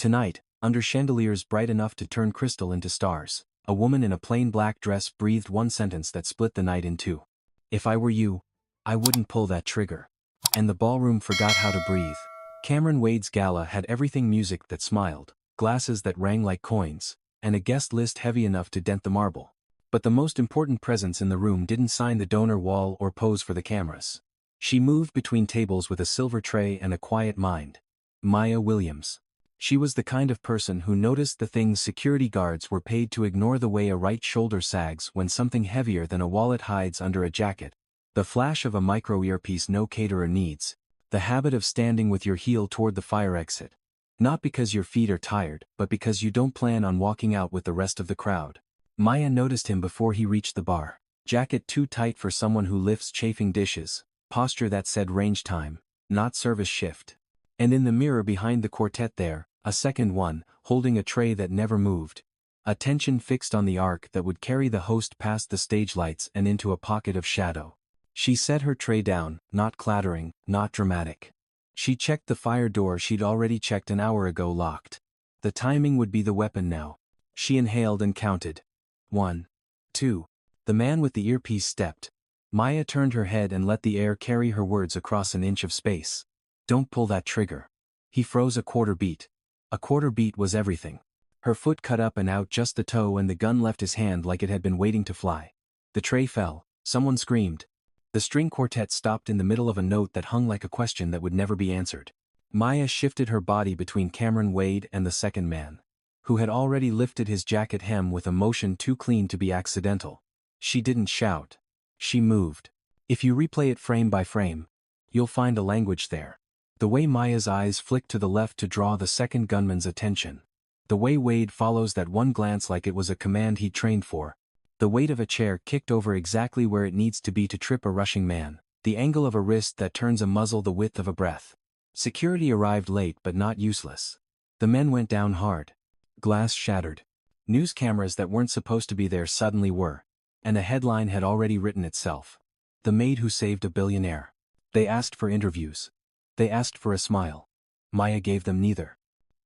Tonight, under chandeliers bright enough to turn crystal into stars, a woman in a plain black dress breathed one sentence that split the night in two. "If I were you, I wouldn't pull that trigger." And the ballroom forgot how to breathe. Cameron Wade's gala had everything: music that smiled, glasses that rang like coins, and a guest list heavy enough to dent the marble. But the most important presence in the room didn't sign the donor wall or pose for the cameras. She moved between tables with a silver tray and a quiet mind. Maya Williams. She was the kind of person who noticed the things security guards were paid to ignore: the way a right shoulder sags when something heavier than a wallet hides under a jacket, the flash of a micro earpiece no caterer needs, the habit of standing with your heel toward the fire exit. Not because your feet are tired, but because you don't plan on walking out with the rest of the crowd. Maya noticed him before he reached the bar. Jacket too tight for someone who lifts chafing dishes, posture that said range time, not service shift. And in the mirror behind the quartet there, a second one, holding a tray that never moved. Attention fixed on the arc that would carry the host past the stage lights and into a pocket of shadow. She set her tray down, not clattering, not dramatic. She checked the fire door she'd already checked an hour ago, locked. The timing would be the weapon now. She inhaled and counted. 1, 2. The man with the earpiece stepped. Maya turned her head and let the air carry her words across an inch of space. "Don't pull that trigger." He froze a quarter beat. A quarter beat was everything. Her foot cut up and out just the toe, and the gun left his hand like it had been waiting to fly. The tray fell. Someone screamed. The string quartet stopped in the middle of a note that hung like a question that would never be answered. Maya shifted her body between Cameron Wade and the second man, who had already lifted his jacket hem with a motion too clean to be accidental. She didn't shout. She moved. If you replay it frame by frame, you'll find a language there. The way Maya's eyes flicked to the left to draw the second gunman's attention. The way Wade follows that one glance like it was a command he'd trained for. The weight of a chair kicked over exactly where it needs to be to trip a rushing man. The angle of a wrist that turns a muzzle the width of a breath. Security arrived late but not useless. The men went down hard. Glass shattered. News cameras that weren't supposed to be there suddenly were. And a headline had already written itself. "The maid who saved a billionaire." They asked for interviews. They asked for a smile. Maya gave them neither.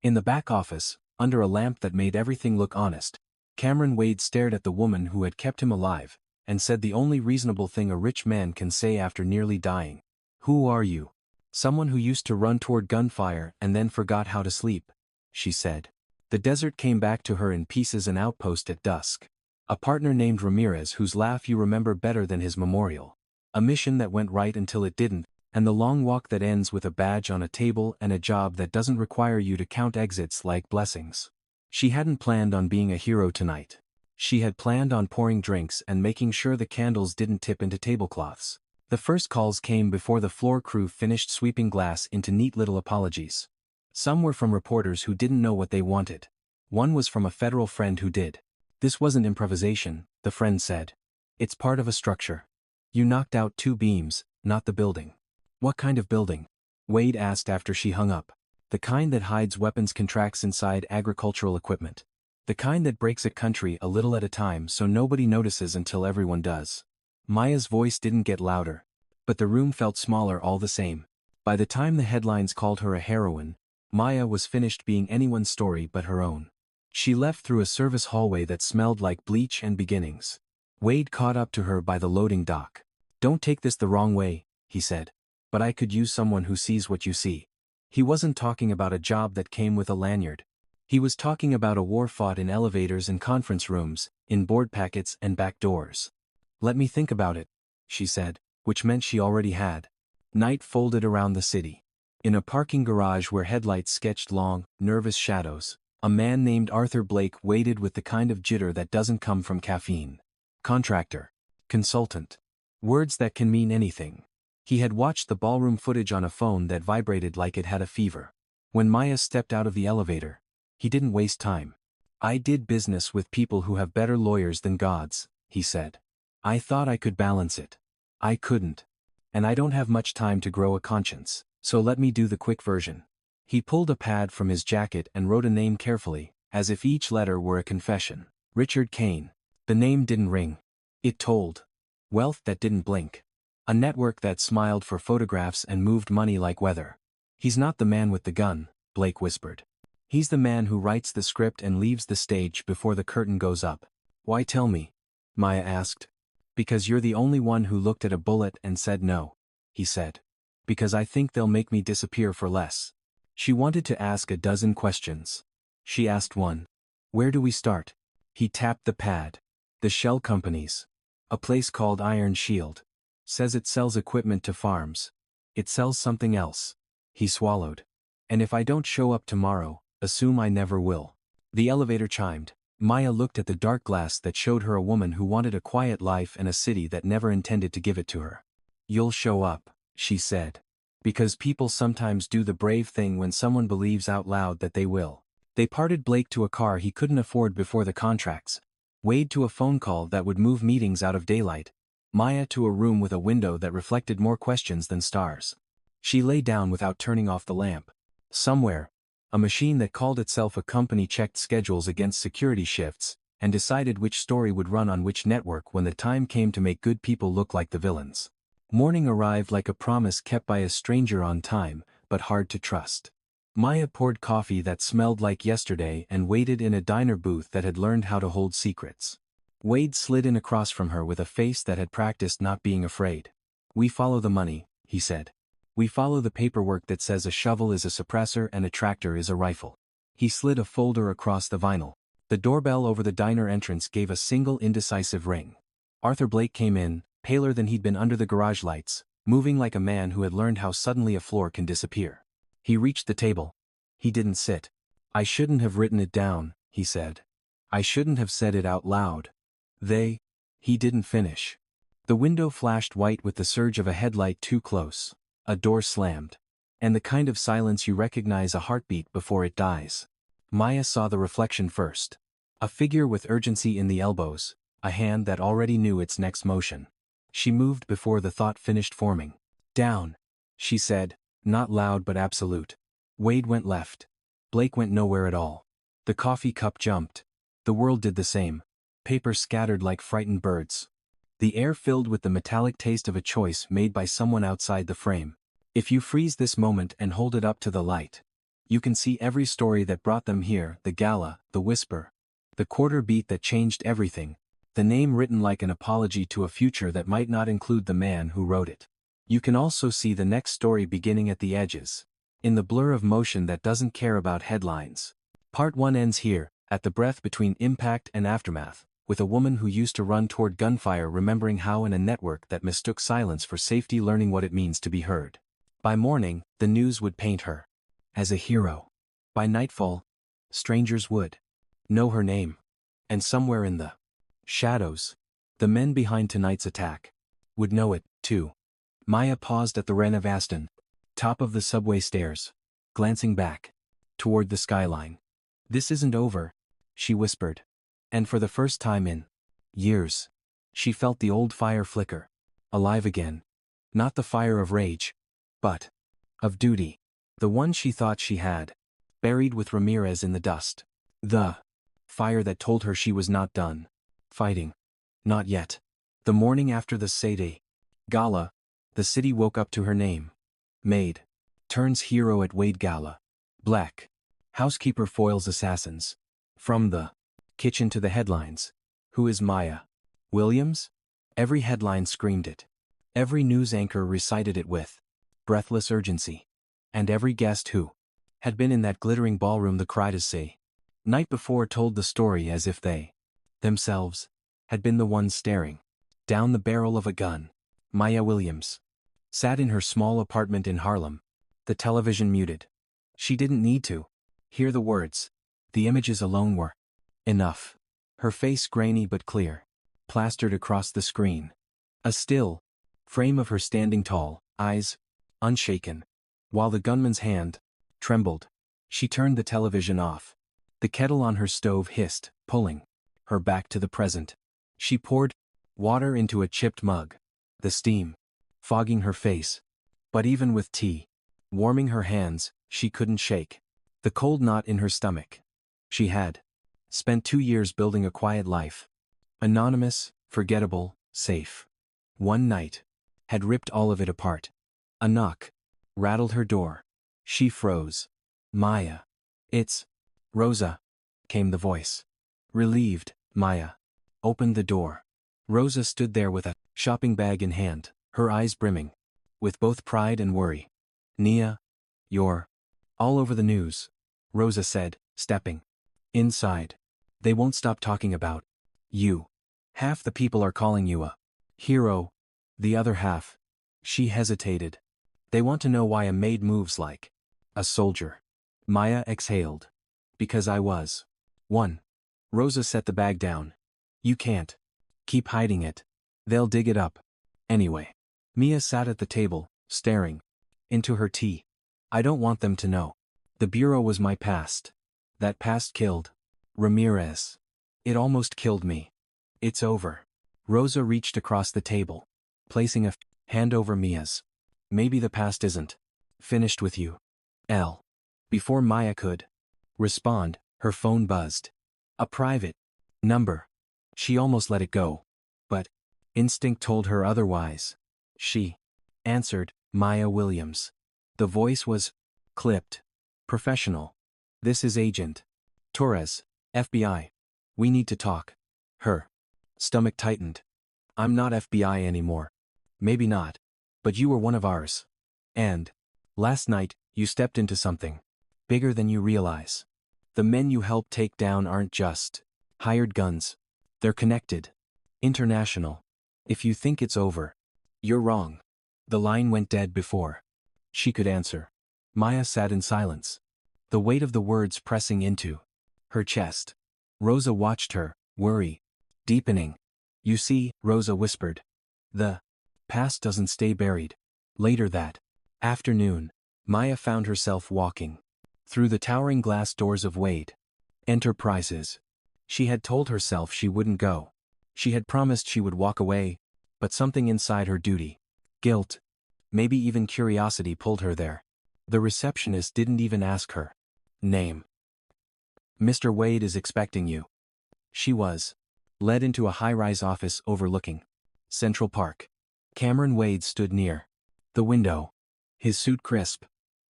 In the back office, under a lamp that made everything look honest, Cameron Wade stared at the woman who had kept him alive, and said the only reasonable thing a rich man can say after nearly dying. "Who are you?" "Someone who used to run toward gunfire and then forgot how to sleep," she said. The desert came back to her in pieces: an outpost at dusk. A partner named Ramirez whose laugh you remember better than his memorial. A mission that went right until it didn't, and the long walk that ends with a badge on a table and a job that doesn't require you to count exits like blessings. She hadn't planned on being a hero tonight. She had planned on pouring drinks and making sure the candles didn't tip into tablecloths. The first calls came before the floor crew finished sweeping glass into neat little apologies. Some were from reporters who didn't know what they wanted. One was from a federal friend who did. "This wasn't improvisation," the friend said. "It's part of a structure. You knocked out 2 beams, not the building." "What kind of building?" Wade asked after she hung up. "The kind that hides weapons contracts inside agricultural equipment. The kind that breaks a country a little at a time so nobody notices until everyone does." Maya's voice didn't get louder, but the room felt smaller all the same. By the time the headlines called her a heroine, Maya was finished being anyone's story but her own. She left through a service hallway that smelled like bleach and beginnings. Wade caught up to her by the loading dock. "Don't take this the wrong way," he said, "but I could use someone who sees what you see." He wasn't talking about a job that came with a lanyard. He was talking about a war fought in elevators and conference rooms, in board packets and back doors. "Let me think about it," she said, which meant she already had. Night folded around the city. In a parking garage where headlights sketched long, nervous shadows, a man named Arthur Blake waited with the kind of jitter that doesn't come from caffeine. Contractor. Consultant. Words that can mean anything. He had watched the ballroom footage on a phone that vibrated like it had a fever. When Maya stepped out of the elevator, he didn't waste time. "I did business with people who have better lawyers than gods," he said. "I thought I could balance it. I couldn't. And I don't have much time to grow a conscience, so let me do the quick version." He pulled a pad from his jacket and wrote a name carefully, as if each letter were a confession. Richard Kaine. The name didn't ring. It told. Wealth that didn't blink. A network that smiled for photographs and moved money like weather. "He's not the man with the gun," Blake whispered. He's the man who writes the script and leaves the stage before the curtain goes up. Why tell me? Maya asked. Because you're the only one who looked at a bullet and said no, he said. Because I think they'll make me disappear for less. She wanted to ask a dozen questions. She asked one. Where do we start? He tapped the pad. The shell companies. A place called Iron Shield. Says it sells equipment to farms. It sells something else. He swallowed. And if I don't show up tomorrow, assume I never will. The elevator chimed. Maya looked at the dark glass that showed her a woman who wanted a quiet life and a city that never intended to give it to her. You'll show up, she said. Because people sometimes do the brave thing when someone believes out loud that they will. They parted Blake to a car he couldn't afford before the contracts. Wade to a phone call that would move meetings out of daylight. Maya to a room with a window that reflected more questions than stars. She lay down without turning off the lamp. Somewhere, a machine that called itself a company checked schedules against security shifts, and decided which story would run on which network when the time came to make good people look like the villains. Morning arrived like a promise kept by a stranger on time, but hard to trust. Maya poured coffee that smelled like yesterday and waited in a diner booth that had learned how to hold secrets. Wade slid in across from her with a face that had practiced not being afraid. We follow the money, he said. We follow the paperwork that says a shovel is a suppressor and a tractor is a rifle. He slid a folder across the vinyl. The doorbell over the diner entrance gave a single indecisive ring. Arthur Blake came in, paler than he'd been under the garage lights, moving like a man who had learned how suddenly a floor can disappear. He reached the table. He didn't sit. I shouldn't have written it down, he said. I shouldn't have said it out loud. He didn't finish. The window flashed white with the surge of a headlight too close. A door slammed. And the kind of silence you recognize a heartbeat before it dies. Maya saw the reflection first. A figure with urgency in the elbows, a hand that already knew its next motion. She moved before the thought finished forming. Down, she said, not loud but absolute. Wade went left. Blake went nowhere at all. The coffee cup jumped. The world did the same. Paper scattered like frightened birds. The air filled with the metallic taste of a choice made by someone outside the frame. If you freeze this moment and hold it up to the light, you can see every story that brought them here, the Gala, the whisper, the quarter beat that changed everything, the name written like an apology to a future that might not include the man who wrote it. You can also see the next story beginning at the edges, in the blur of motion that doesn't care about headlines. Part 1 ends here, at the breath between impact and aftermath, with a woman who used to run toward gunfire remembering how in a network that mistook silence for safety learning what it means to be heard. By morning, the news would paint her as a hero. By nightfall, strangers would know her name. And somewhere in the shadows, the men behind tonight's attack would know it, too. Maya paused at the Wren of Aston, top of the subway stairs, glancing back toward the skyline. This isn't over, she whispered. And for the first time in years, she felt the old fire flicker. Alive again. Not the fire of rage, but of duty. The one she thought she had, buried with Ramirez in the dust. The fire that told her she was not done fighting. Not yet. The morning after the Sede Gala, the city woke up to her name. Maid turns hero at Wade Gala. Black housekeeper foils assassins. From the kitchen to the headlines. Who is Maya Williams? Every headline screamed it. Every news anchor recited it with breathless urgency. And every guest who had been in that glittering ballroom the Critas night before told the story as if they, themselves, had been the ones staring down the barrel of a gun. Maya Williams sat in her small apartment in Harlem, the television muted. She didn't need to hear the words. The images alone were enough. Her face grainy but clear, plastered across the screen. A still frame of her standing tall, eyes unshaken, while the gunman's hand trembled. She turned the television off. The kettle on her stove hissed, pulling her back to the present. She poured water into a chipped mug, the steam fogging her face. But even with tea warming her hands, she couldn't shake the cold knot in her stomach. She had spent 2 years building a quiet life. Anonymous, forgettable, safe. One night had ripped all of it apart. A knock rattled her door. She froze. Maya. It's Rosa, came the voice. Relieved, Maya opened the door. Rosa stood there with a shopping bag in hand, her eyes brimming with both pride and worry. Nia, you're all over the news, Rosa said, stepping inside. They won't stop talking about you. Half the people are calling you a hero, the other half. She hesitated. They want to know why a maid moves like a soldier. Maya exhaled. Because I was one. Rosa set the bag down. You can't keep hiding it. They'll dig it up anyway. Mia sat at the table, staring into her tea. I don't want them to know. The bureau was my past. That past killed Ramirez. It almost killed me. It's over. Rosa reached across the table, placing a hand over Mia's. Maybe the past isn't finished with you. Before Maya could respond, her phone buzzed. A private number. She almost let it go. But instinct told her otherwise. She answered, Maya Williams. The voice was clipped. Professional. This is Agent Torres, FBI. We need to talk. Her stomach tightened. I'm not FBI anymore. Maybe not. But you were one of ours. And last night, you stepped into something bigger than you realize. The men you helped take down aren't just hired guns. They're connected. International. If you think it's over, you're wrong. The line went dead before she could answer. Maya sat in silence, the weight of the words pressing into her chest. Rosa watched her, worry deepening. You see, Rosa whispered. The past doesn't stay buried. Later that afternoon, Maya found herself walking through the towering glass doors of Wade Enterprises. She had told herself she wouldn't go. She had promised she would walk away, but something inside her duty, guilt, maybe even curiosity pulled her there. The receptionist didn't even ask her name. Mr. Wade is expecting you. She was led into a high-rise office overlooking Central Park. Cameron Wade stood near the window, his suit crisp,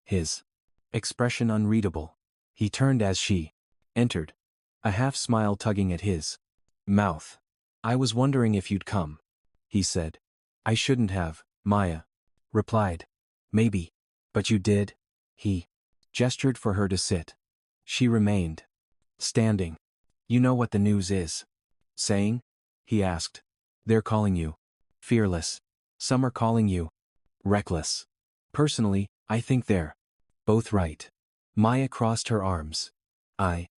his expression unreadable. He turned as she entered, a half-smile tugging at his mouth. I was wondering if you'd come, he said. I shouldn't have, Maya replied. Maybe. But you did. He gestured for her to sit. She remained standing. You know what the news is saying? He asked. They're calling you fearless. Some are calling you reckless. Personally, I think they're both right. Maya crossed her arms. I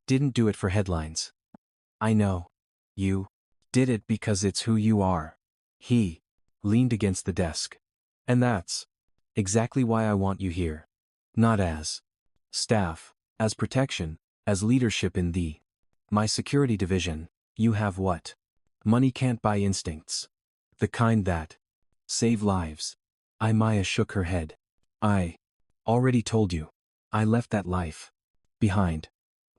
didn't do it for headlines. I know. You did it because it's who you are. He leaned against the desk. And that's exactly why I want you here. Not as staff, as protection, as leadership in my security division. You have what money can't buy: instincts. The kind that save lives. Maya shook her head. I already told you. I left that life behind.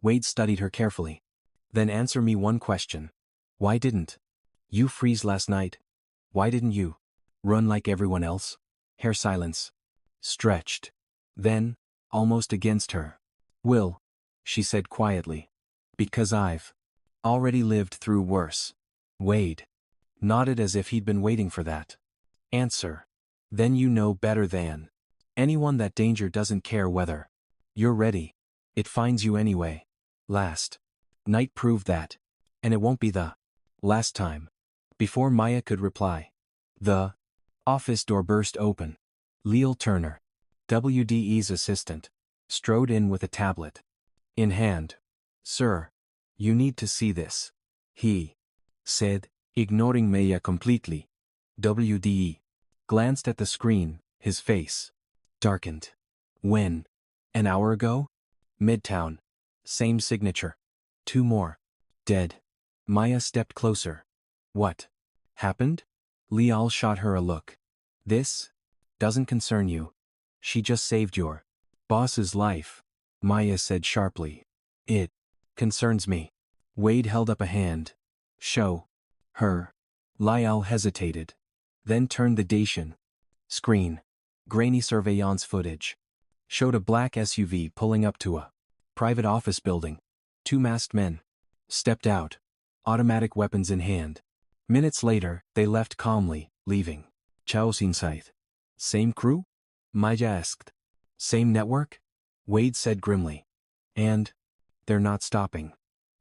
Wade studied her carefully. Then answer me one question. Why didn't you freeze last night? Why didn't you run like everyone else? Hair silence. Stretched. Then, almost against her will, she said quietly. Because I've already lived through worse. Wade nodded as if he'd been waiting for that answer. Then you know better than anyone that danger doesn't care whether you're ready. It finds you anyway. Last night proved that. And it won't be the last time. Before Maya could reply, the office door burst open. Leal Turner, WDE's assistant, strode in with a tablet in hand. Sir, you need to see this, he said, ignoring Maya completely. WDE glanced at the screen, his face darkened. When? An hour ago? Midtown. Same signature. 2 more. Dead. Maya stepped closer. What happened? Leal shot her a look. This doesn't concern you. She just saved your boss's life, Maya said sharply. It concerns me. Wade held up a hand. Show her. Leal hesitated. Then turned the Dacian screen. Grainy surveillance footage showed a black SUV pulling up to a Private office building. 2 masked men stepped out, automatic weapons in hand. Minutes later, they left calmly, leaving. Chaos inside. Same crew? Maya asked. Same network? Wade said grimly. And? They're not stopping.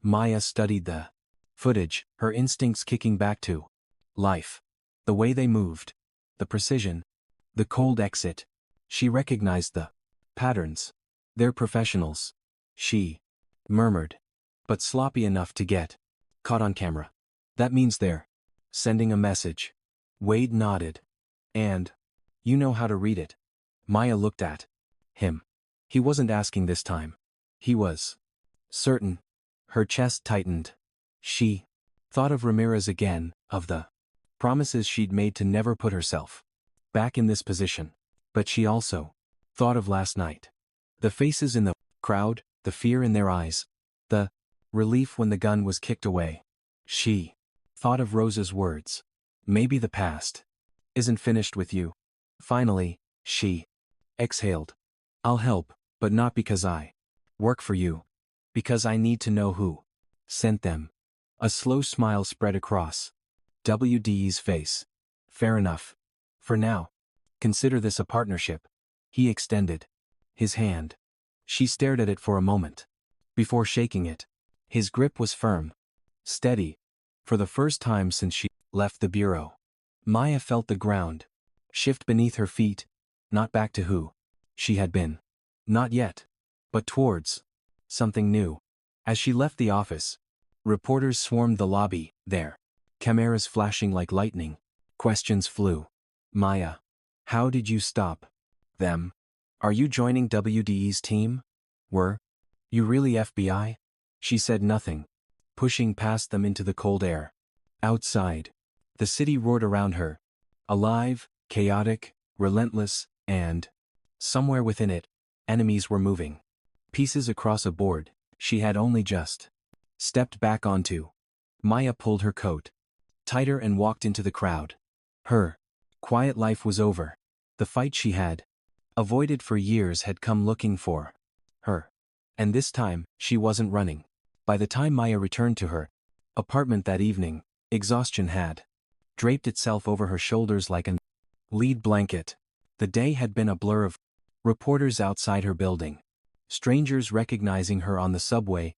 Maya studied the footage, her instincts kicking back to life. The way they moved. The precision. The cold exit. She recognized the patterns. They're professionals. She murmured. But sloppy enough to get caught on camera. That means they're sending a message. Wade nodded. And? You know how to read it. Maya looked at him. He wasn't asking this time. He was certain. Her chest tightened. She thought of Ramirez again, of the promises she'd made to never put herself back in this position. But she also thought of last night. The faces in the crowd, the fear in their eyes, the relief when the gun was kicked away. She thought of Rose's words. Maybe the past isn't finished with you. Finally, she exhaled. I'll help, but not because I work for you. Because I need to know who sent them. A slow smile spread across WD's face. Fair enough. For now. Consider this a partnership. He extended his hand. She stared at it for a moment. Before shaking it. His grip was firm. Steady. For the first time since she left the bureau. Maya felt the ground shift beneath her feet, not back to who she had been. Not yet. But towards something new. As she left the office, reporters swarmed the lobby, their cameras flashing like lightning. Questions flew. Maya. How did you stop them? Are you joining WDE's team? Were you really FBI? She said nothing, pushing past them into the cold air. Outside, the city roared around her. Alive, chaotic, relentless, and somewhere within it, enemies were moving. Pieces across a board she had only just stepped back onto. Maya pulled her coat tighter and walked into the crowd. Her quiet life was over. The fight she had avoided for years had come looking for her. And this time, she wasn't running. By the time Maya returned to her apartment that evening, exhaustion had draped itself over her shoulders like an lead blanket. The day had been a blur of reporters outside her building, strangers recognizing her on the subway,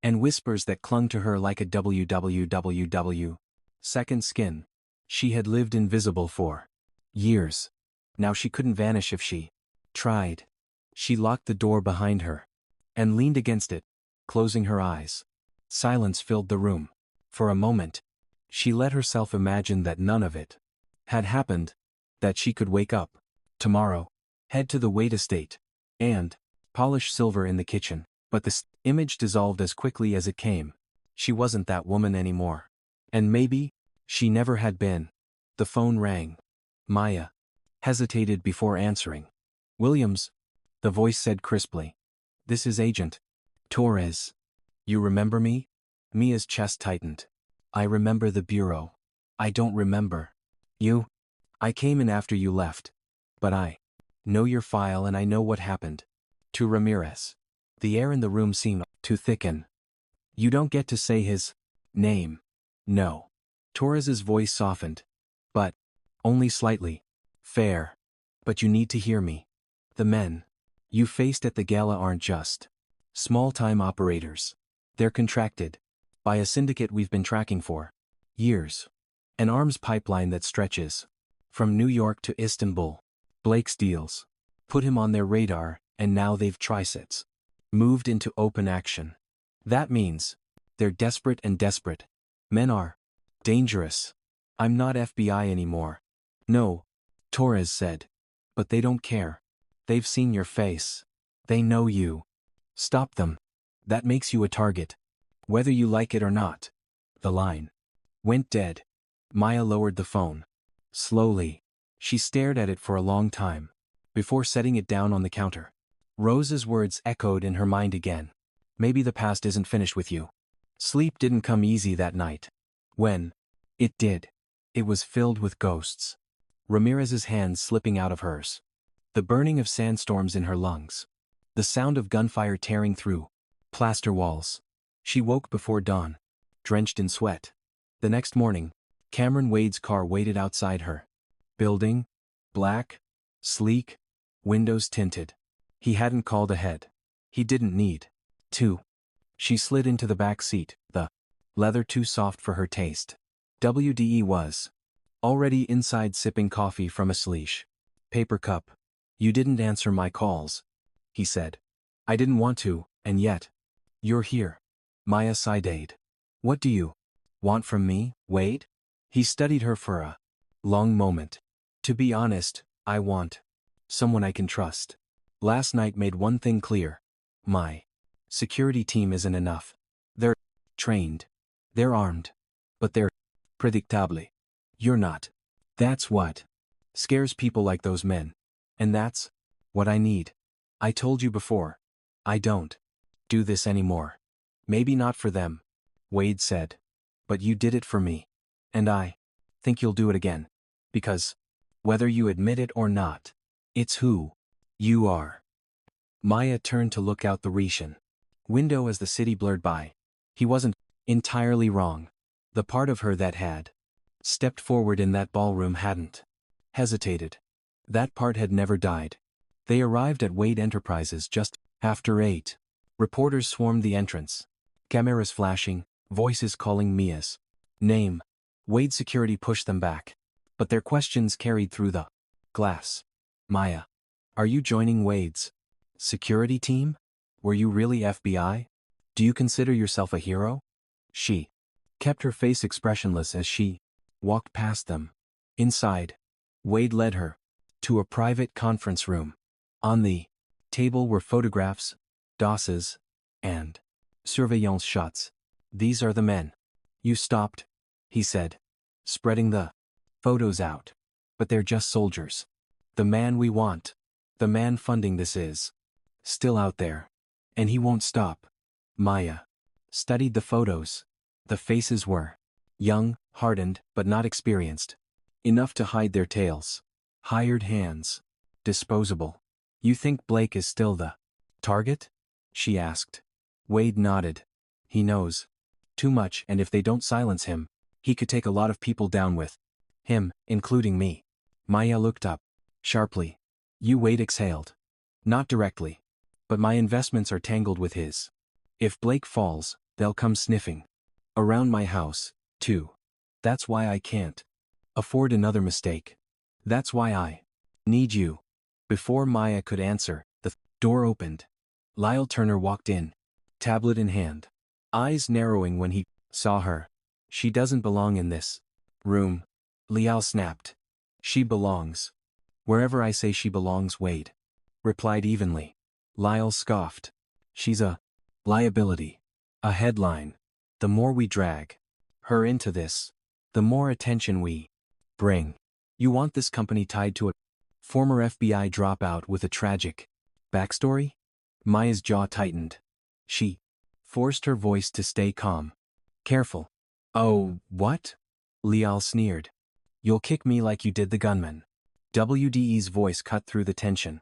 and whispers that clung to her like a www. Second skin. She had lived invisible for years. Now she couldn't vanish if she tried. She locked the door behind her and leaned against it, closing her eyes. Silence filled the room. For a moment, she let herself imagine that none of it had happened, that she could wake up tomorrow, head to the Wade estate, and polish silver in the kitchen. But the image dissolved as quickly as it came. She wasn't that woman anymore. And maybe she never had been. The phone rang. Maya hesitated before answering. Williams, the voice said crisply. This is Agent Torres. You remember me? Mia's chest tightened. I remember the bureau. I don't remember you. I came in after you left. But I know your file and I know what happened to Ramirez. The air in the room seemed to thicken. You don't get to say his name. No. Torres's voice softened. But only slightly. Fair. But you need to hear me. The men you faced at the gala aren't just small-time operators. They're contracted by a syndicate we've been tracking for years. An arms pipeline that stretches from New York to Istanbul. Blake's deals put him on their radar, and now they've triceps moved into open action. That means they're desperate and desperate. Men are dangerous. I'm not FBI anymore. No, Torres said. But they don't care. They've seen your face. They know you. Stop them. That makes you a target. Whether you like it or not. The line went dead. Maya lowered the phone. Slowly. She stared at it for a long time, before setting it down on the counter. Rose's words echoed in her mind again. Maybe the past isn't finished with you. Sleep didn't come easy that night. When it did, it was filled with ghosts. Ramirez's hands slipping out of hers. The burning of sandstorms in her lungs. The sound of gunfire tearing through Plaster walls. She woke before dawn, drenched in sweat. The next morning, Cameron Wade's car waited outside her building, black, sleek, windows tinted. He hadn't called ahead. He didn't need to. She slid into the back seat, the leather too soft for her taste. WDE was already inside sipping coffee from a sleesh paper cup. You didn't answer my calls, he said. I didn't want to, and yet. You're here. Maya sighed. What do you want from me, Wade? He studied her for a long moment. To be honest, I want someone I can trust. Last night made one thing clear. My security team isn't enough. They're trained. They're armed. But they're predictably. You're not. That's what scares people like those men. And that's what I need. I told you before. I don't do this anymore. Maybe not for them, Wade said. But you did it for me. And I think you'll do it again. Because, whether you admit it or not, it's who you are. Maya turned to look out the Retian window as the city blurred by. He wasn't entirely wrong. The part of her that had stepped forward in that ballroom hadn't hesitated. That part had never died. They arrived at Wade Enterprises just after 8. Reporters swarmed the entrance. Cameras flashing, voices calling Mia's name. Wade's security pushed them back. But their questions carried through the glass. Maya, are you joining Wade's security team? Were you really FBI? Do you consider yourself a hero? She kept her face expressionless as she walked past them. Inside, Wade led her to a private conference room. On the table were photographs, doses, and surveillance shots. These are the men you stopped, he said, spreading the photos out. But they're just soldiers. The man we want, the man funding this is still out there. And he won't stop. Maya studied the photos. The faces were young, hardened, but not experienced. Enough to hide their tails. Hired hands. Disposable. You think Blake is still the target? She asked. Wade nodded. He knows too much, and if they don't silence him, he could take a lot of people down with him, including me. Maya looked up sharply. Wade exhaled. Not directly. But my investments are tangled with his. If Blake falls, they'll come sniffing around my house, too. That's why I can't afford another mistake. That's why I need you. Before Maya could answer, the door opened. Lyle Turner walked in, tablet in hand, eyes narrowing when he saw her. She doesn't belong in this room, Lyle snapped. She belongs wherever I say she belongs, Wade replied evenly. Lyle scoffed. She's a liability. A headline. The more we drag her into this, the more attention we bring. You want this company tied to a former FBI dropout with a tragic backstory? Maya's jaw tightened. She forced her voice to stay calm. Careful. Oh, what? Lial sneered. You'll kick me like you did the gunman. WDE's voice cut through the tension.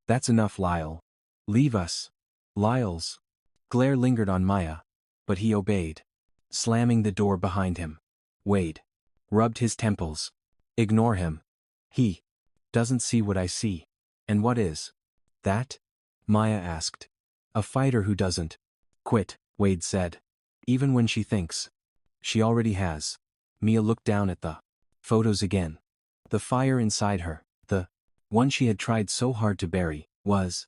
That's enough, Lyle. Leave us. Lyle's glare lingered on Maya, but he obeyed, slamming the door behind him. Wade rubbed his temples. Ignore him. He doesn't see what I see. And what is that? Maya asked. A fighter who doesn't quit, Wade said. Even when she thinks she already has. Mia looked down at the photos again. The fire inside her, the one she had tried so hard to bury, was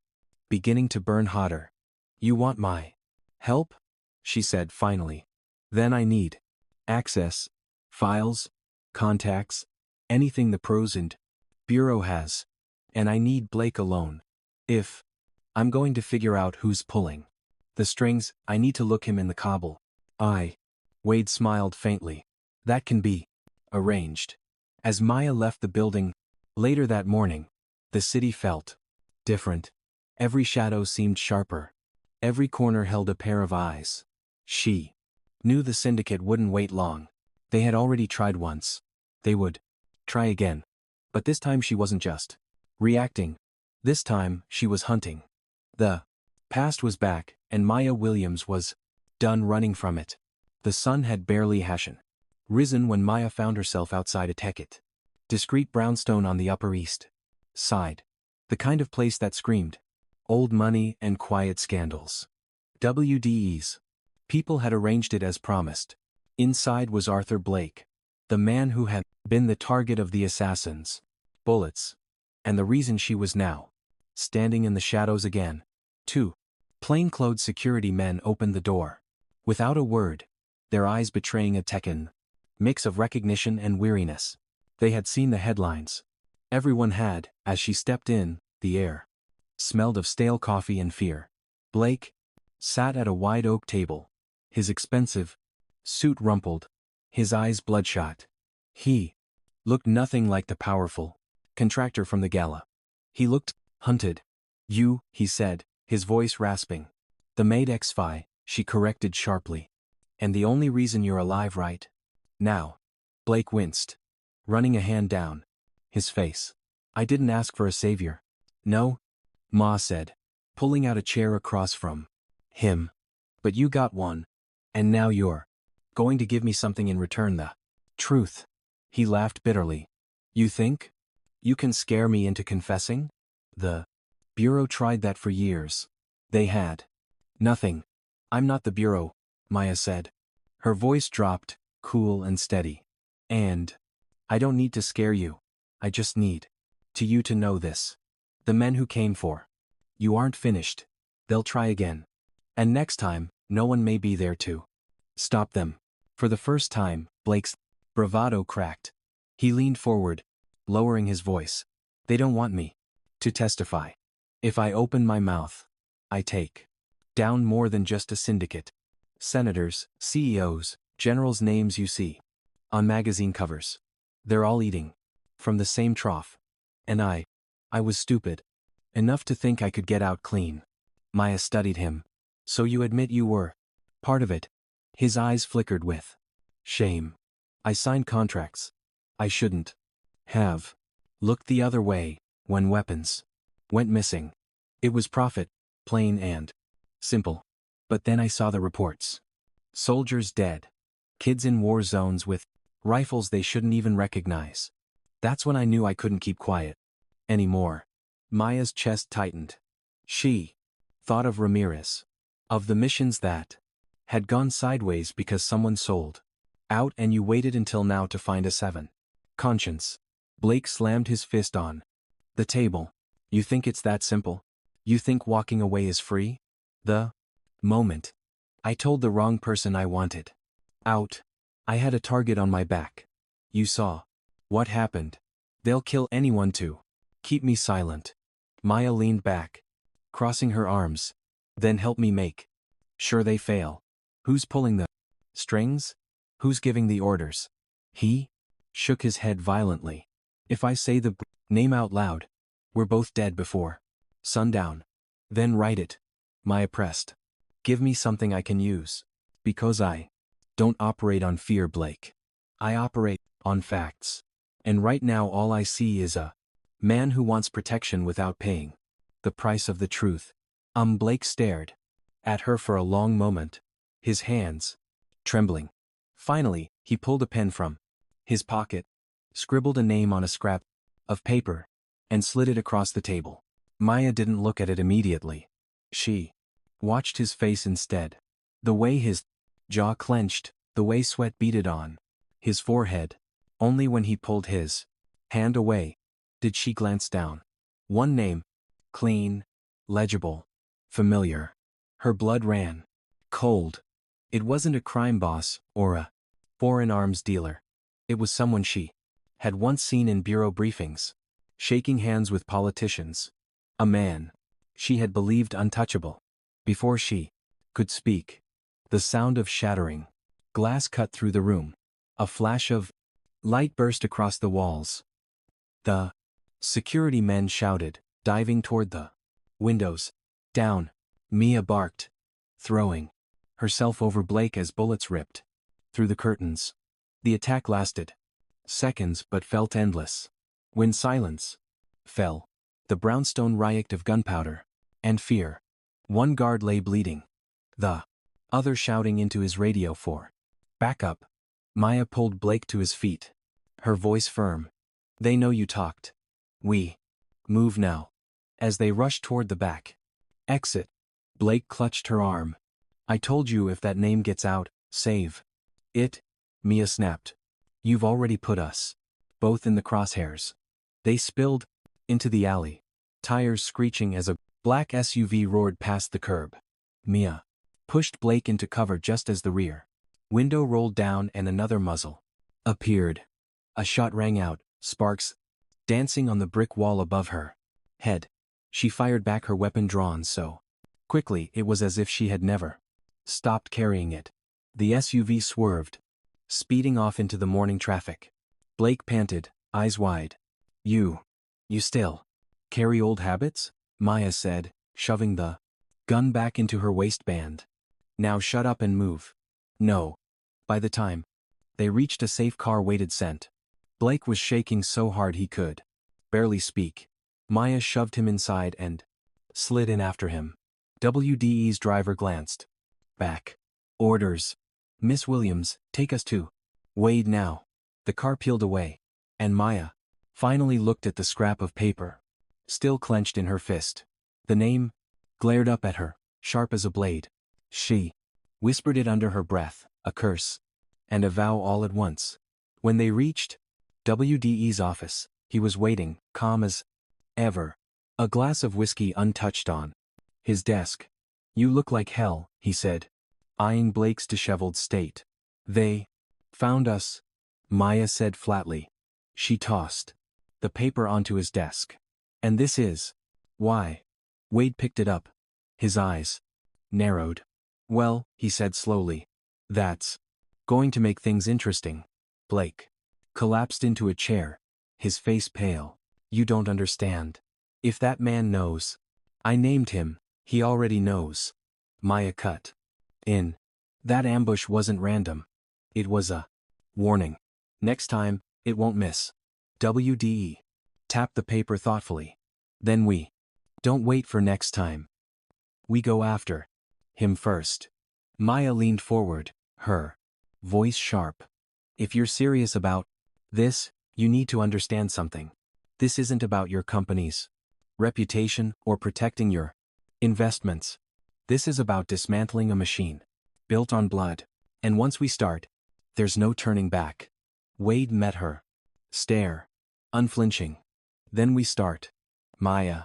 beginning to burn hotter. You want my help? She said finally. Then I need access, files, contacts, anything the pros and bureau has. And I need Blake alone. If I'm going to figure out who's pulling the strings, I need to look him in the cobble. Wade smiled faintly. That can be arranged. As Maya left the building later that morning, the city felt different. Every shadow seemed sharper. Every corner held a pair of eyes. She knew the syndicate wouldn't wait long. They had already tried once. They would try again. But this time she wasn't just reacting. This time she was hunting. The Past was back, and Maya Williams was done running from it. The sun had barely risen when Maya found herself outside a Tekkit. Discreet brownstone on the Upper East Side. The kind of place that screamed old money and quiet scandals. WDEs. People had arranged it as promised. Inside was Arthur Blake, the man who had been the target of the assassins' bullets, and the reason she was now standing in the shadows again. 2. Plainclothes security men opened the door. Without a word, their eyes betraying a Tekken mix of recognition and weariness. They had seen the headlines. Everyone had. As she stepped in, the air smelled of stale coffee and fear. Blake sat at a wide oak table, his expensive suit rumpled, his eyes bloodshot. He looked nothing like the powerful contractor from the Gala. He looked hunted. You, he said, his voice rasping. The Maid XFi, she corrected sharply. And the only reason you're alive right now. Blake winced, running a hand down his face. I didn't ask for a savior. No, Ma said, pulling out a chair across from him. But you got one. And now you're going to give me something in return. The truth. He laughed bitterly. You think you can scare me into confessing? The Bureau tried that for years. They had nothing. I'm not the Bureau, Maya said. Her voice dropped, cool and steady. And I don't need to scare you. I just need you to know this. The men who came for you aren't finished. They'll try again. And next time, no one may be there to stop them. For the first time, Blake's bravado cracked. He leaned forward, lowering his voice. They don't want me to testify. If I open my mouth, I take down more than just a syndicate. Senators, CEOs, generals' names you see on magazine covers. They're all eating from the same trough. And I was stupid enough to think I could get out clean. Maya studied him. So you admit you were part of it? His eyes flickered with shame. I signed contracts I shouldn't have looked the other way when weapons went missing. It was profit, plain and simple. But then I saw the reports. Soldiers dead. Kids in war zones with rifles they shouldn't even recognize. That's when I knew I couldn't keep quiet anymore. Maya's chest tightened. She thought of Ramirez. Of the missions that had gone sideways because someone sold out and you waited until now to find a 7. Conscience. Blake slammed his fist on the table. You think it's that simple? You think walking away is free? The moment I told the wrong person I wanted out, I had a target on my back. You saw what happened. They'll kill anyone to keep me silent. Maya leaned back, crossing her arms. Then help me make sure they fail. Who's pulling the strings? Who's giving the orders? He shook his head violently. If I say the name out loud, we're both dead before sundown. Then write it. Maya pressed. Give me something I can use. Because I don't operate on fear, Blake. I operate on facts. And right now all I see is a man who wants protection without paying the price of the truth. Blake stared at her for a long moment, his hands trembling. Finally, he pulled a pen from his pocket, scribbled a name on a scrap of paper, and slid it across the table. Maya didn't look at it immediately. She watched his face instead. The way his jaw clenched, the way sweat beaded on his forehead. Only when he pulled his hand away did she glance down. One name, clean, legible, familiar. Her blood ran cold. It wasn't a crime boss or a foreign arms dealer. It was someone she had once seen in bureau briefings, shaking hands with politicians. A man she had believed untouchable. Before she could speak, the sound of shattering glass cut through the room. A flash of light burst across the walls. The security men shouted, diving toward the windows. Down, Mia barked, throwing herself over Blake as bullets ripped through the curtains. The attack lasted seconds but felt endless. When silence fell, the brownstone reeked of gunpowder and fear. One guard lay bleeding. The other shouting into his radio for backup. Maya pulled Blake to his feet. Her voice firm. They know you talked. We move now. As they rushed toward the back exit, Blake clutched her arm. I told you if that name gets out, save it. Mia snapped. You've already put us both in the crosshairs. They spilled into the alley, tires screeching as a black SUV roared past the curb. Mia pushed Blake into cover just as the rear window rolled down and another muzzle appeared. A shot rang out, sparks dancing on the brick wall above her head. She fired back, her weapon drawn so quickly it was as if she had never stopped carrying it. The SUV swerved, speeding off into the morning traffic. Blake panted, eyes wide. You still carry old habits? Maya said, shoving the gun back into her waistband. Now shut up and move. No. By the time they reached a safe car waited scent. Blake was shaking so hard he could barely speak. Maya shoved him inside and slid in after him. WDE's driver glanced back. Orders. Miss Williams, take us to Wade now. The car peeled away, and Maya finally looked at the scrap of paper, still clenched in her fist. The name glared up at her, sharp as a blade. She whispered it under her breath, a curse and a vow all at once. When they reached WDE's office, he was waiting, calm as ever, a glass of whiskey untouched on his desk. You look like hell, he said, eyeing Blake's disheveled state. They found us, Maya said flatly. She tossed the paper onto his desk. And this is why. Wade picked it up. His eyes narrowed. Well, he said slowly, that's going to make things interesting. Blake collapsed into a chair, his face pale. You don't understand. If that man knows I named him, he already knows. Maya cut in. That ambush wasn't random. It was a warning. Next time, it won't miss. WDE tapped the paper thoughtfully. Then we don't wait for next time. We go after him first. Maya leaned forward, her voice sharp. If you're serious about this, you need to understand something. This isn't about your company's reputation or protecting your investments. This is about dismantling a machine built on blood. And once we start, there's no turning back. Wade met her stare, unflinching. Then we start. Maya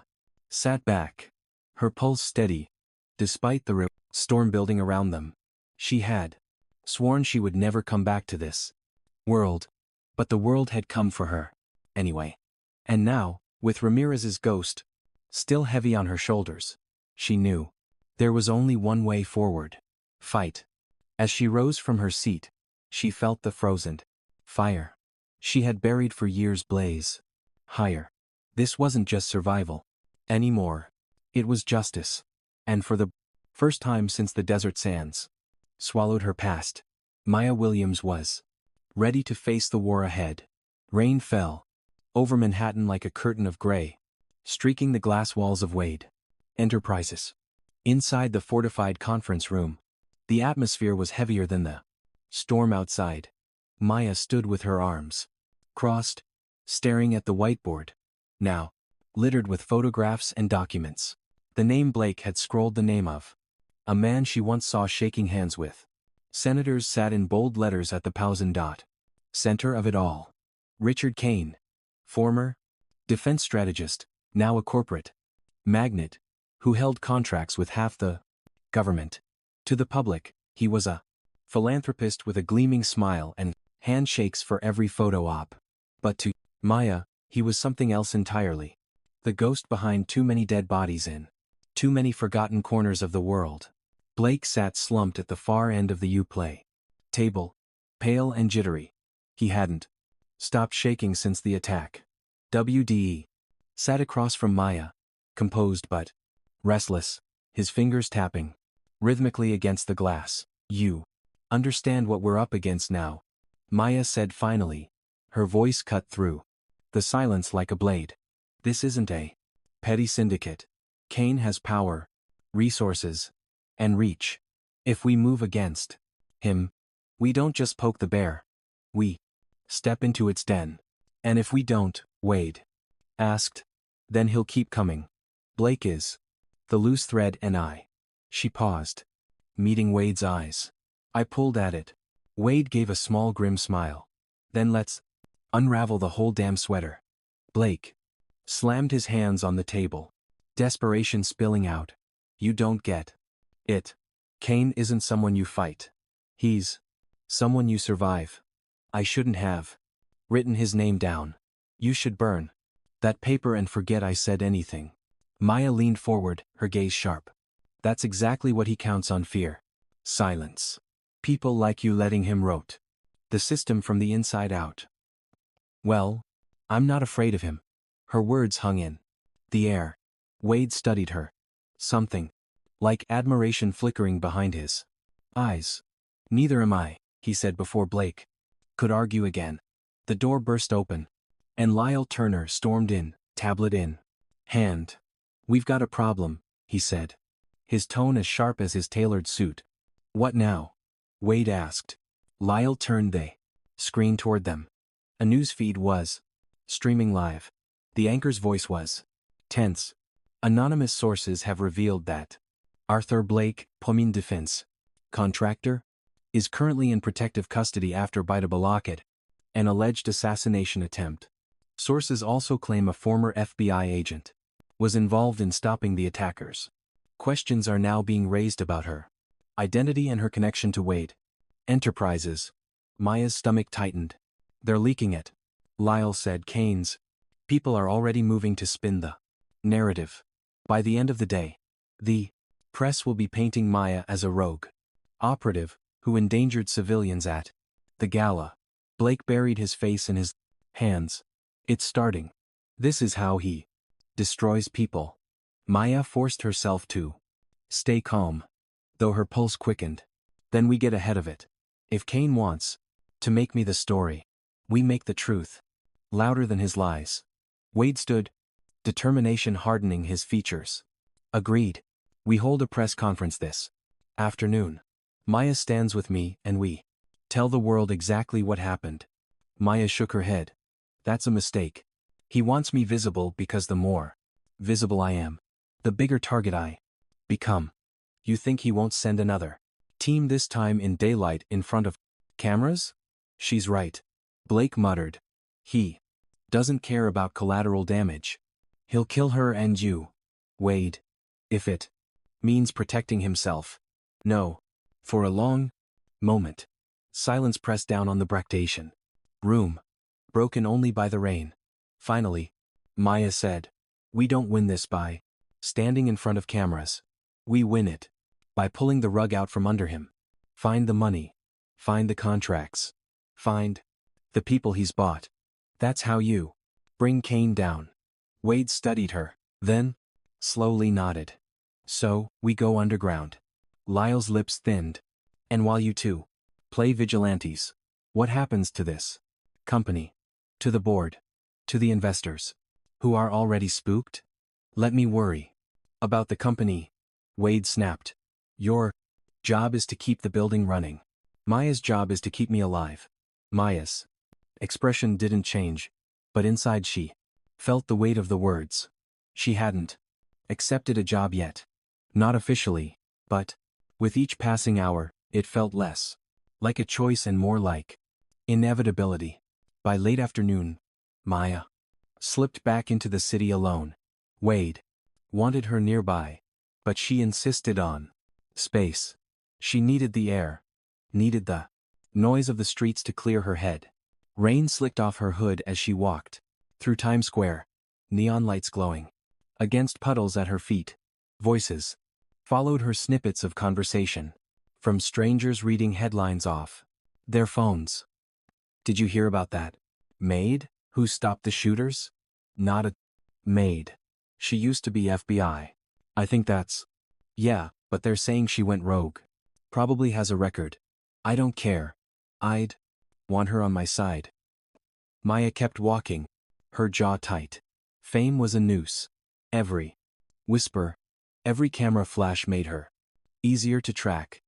sat back, her pulse steady, despite the storm building around them. She had sworn she would never come back to this world, but the world had come for her anyway. And now, with Ramirez's ghost still heavy on her shoulders, she knew there was only one way forward. Fight. As she rose from her seat, she felt the frozen fire she had buried for years blaze higher. This wasn't just survival anymore. It was justice. And for the first time since the desert sands swallowed her past, Maya Williams was ready to face the war ahead. Rain fell over Manhattan like a curtain of gray, streaking the glass walls of Wade Enterprises. Inside the fortified conference room, the atmosphere was heavier than the storm outside. Maya stood with her arms crossed, staring at the whiteboard, now littered with photographs and documents. The name Blake had scrolled the name of a man she once saw shaking hands with. Senators sat in bold letters at the Pausen dot. Center of it all. Richard Kaine, former defense strategist, now a corporate magnate, who held contracts with half the government. To the public, he was a philanthropist with a gleaming smile and handshakes for every photo op. But to Maya, he was something else entirely. The ghost behind too many dead bodies in too many forgotten corners of the world. Blake sat slumped at the far end of the U-play table, pale and jittery. He hadn't stopped shaking since the attack. WDE sat across from Maya, composed but restless, his fingers tapping rhythmically against the glass. You understand what we're up against now, Maya said finally, her voice cut through the silence like a blade. This isn't a petty syndicate. Kaine has power, resources, and reach. If we move against him, we don't just poke the bear. We step into its den. And if we don't, Wade asked, then he'll keep coming. Blake is the loose thread and I. She paused, meeting Wade's eyes. I pulled at it. Wade gave a small grim smile. Then let's unravel the whole damn sweater. Blake slammed his hands on the table, desperation spilling out. You don't get it. Kaine isn't someone you fight. He's someone you survive. I shouldn't have written his name down. You should burn that paper and forget I said anything. Maya leaned forward, her gaze sharp. That's exactly what he counts on, fear. Silence. People like you letting him rot the system from the inside out. Well, I'm not afraid of him. Her words hung in the air. Wade studied her. Something like admiration flickering behind his eyes. Neither am I, he said before Blake could argue again. The door burst open, and Lyle Turner stormed in, tablet in hand. We've got a problem, he said, his tone as sharp as his tailored suit. What now? Wade asked. Lyle turned the screen toward them. A news feed was streaming live. The anchor's voice was tense. Anonymous sources have revealed that Arthur Blake, Pomine Defense contractor, is currently in protective custody after Bidabalaket, an alleged assassination attempt. Sources also claim a former FBI agent was involved in stopping the attackers. Questions are now being raised about her identity and her connection to Wade Enterprises. Maya's stomach tightened. They're leaking it, Lyle said. Kaine's people are already moving to spin the narrative. By the end of the day, the press will be painting Maya as a rogue operative who endangered civilians at the Gala. Blake buried his face in his hands. It's starting. This is how he destroys people. Maya forced herself to stay calm, though her pulse quickened. Then we get ahead of it. If Kaine wants to make me the story, we make the truth louder than his lies. Wade stood, determination hardening his features. Agreed. We hold a press conference this afternoon. Maya stands with me and we tell the world exactly what happened. Maya shook her head. That's a mistake. He wants me visible because the more visible I am, the bigger target I become. You think he won't send another team this time in daylight in front of cameras? She's right, Blake muttered. He doesn't care about collateral damage. He'll kill her and you, Wade, if it means protecting himself. No. For a long moment, silence pressed down on the Bractation room, broken only by the rain. Finally, Maya said, we don't win this by standing in front of cameras. We win it by pulling the rug out from under him. Find the money. Find the contracts. Find the people he's bought. That's how you bring Kaine down. Wade studied her, then slowly nodded. So, we go underground. Lyle's lips thinned. And while you two play vigilantes, what happens to this company? To the board? To the investors? Who are already spooked? Let me worry about the company, Wade snapped. Your job is to keep the building running. Maya's job is to keep me alive. Maya's expression didn't change, but inside she felt the weight of the words. She hadn't accepted a job yet. Not officially, but with each passing hour, it felt less like a choice and more like inevitability. By late afternoon, Maya slipped back into the city alone. Wade wanted her nearby, but she insisted on space. She needed the air, needed the noise of the streets to clear her head. Rain slicked off her hood as she walked through Times Square, neon lights glowing against puddles at her feet. Voices followed her, snippets of conversation from strangers reading headlines off their phones. Did you hear about that Maid who stopped the shooters? Not a Maid. She used to be FBI. I think that's yeah, but they're saying she went rogue. Probably has a record. I don't care. I'd want her on my side. Maya kept walking, her jaw tight. Fame was a noose. Every whisper Every camera flash made her easier to track.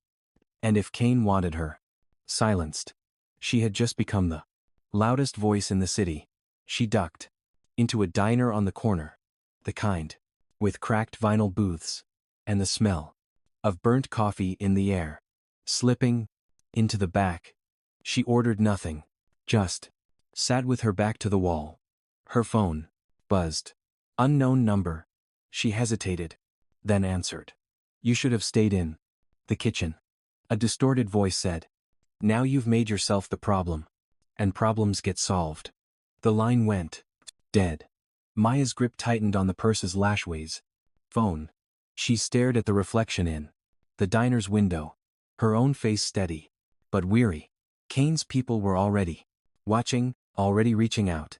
And if Kaine wanted her silenced, she had just become the loudest voice in the city. She ducked into a diner on the corner, the kind with cracked vinyl booths and the smell of burnt coffee in the air. Slipping into the back, she ordered nothing, just sat with her back to the wall. Her phone buzzed. Unknown number. She hesitated, then answered. You should have stayed in the kitchen. A distorted voice said. Now you've made yourself the problem. And problems get solved. The line went dead. Maya's grip tightened on the purse's lashways. Phone. She stared at the reflection in the diner's window, her own face steady, but weary. Kaine's people were already watching, already reaching out.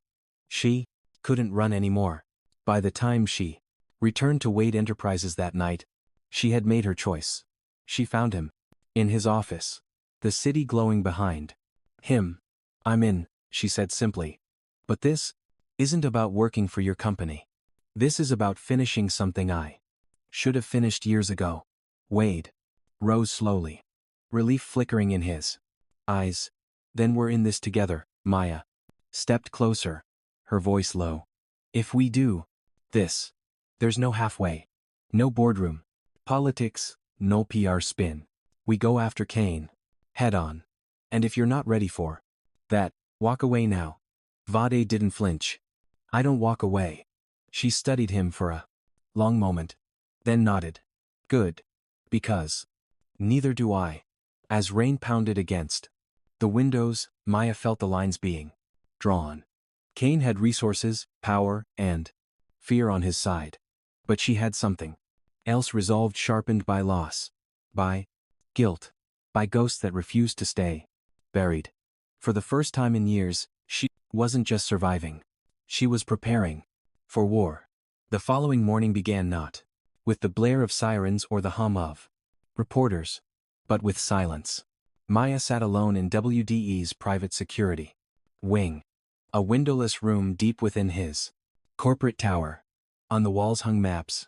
She couldn't run anymore. By the time she returned to Wade Enterprises that night, she had made her choice. She found him in his office, the city glowing behind him. I'm in, she said simply. But this isn't about working for your company. This is about finishing something I should have finished years ago. Wade rose slowly, relief flickering in his eyes. Then we're in this together. Maya stepped closer, her voice low. If we do this, there's no halfway, no boardroom politics, no PR spin. We go after Kaine head on. And if you're not ready for that, walk away now. Vade didn't flinch. I don't walk away. She studied him for a long moment, then nodded. Good. Because neither do I. As rain pounded against the windows, Maya felt the lines being drawn. Kaine had resources, power, and fear on his side. But she had something else, resolved, sharpened by loss, by guilt, by ghosts that refused to stay buried. For the first time in years, she wasn't just surviving. She was preparing for war. The following morning began not with the blare of sirens or the hum of reporters, but with silence. Maya sat alone in WDE's private security wing, a windowless room deep within his corporate tower. On the walls hung maps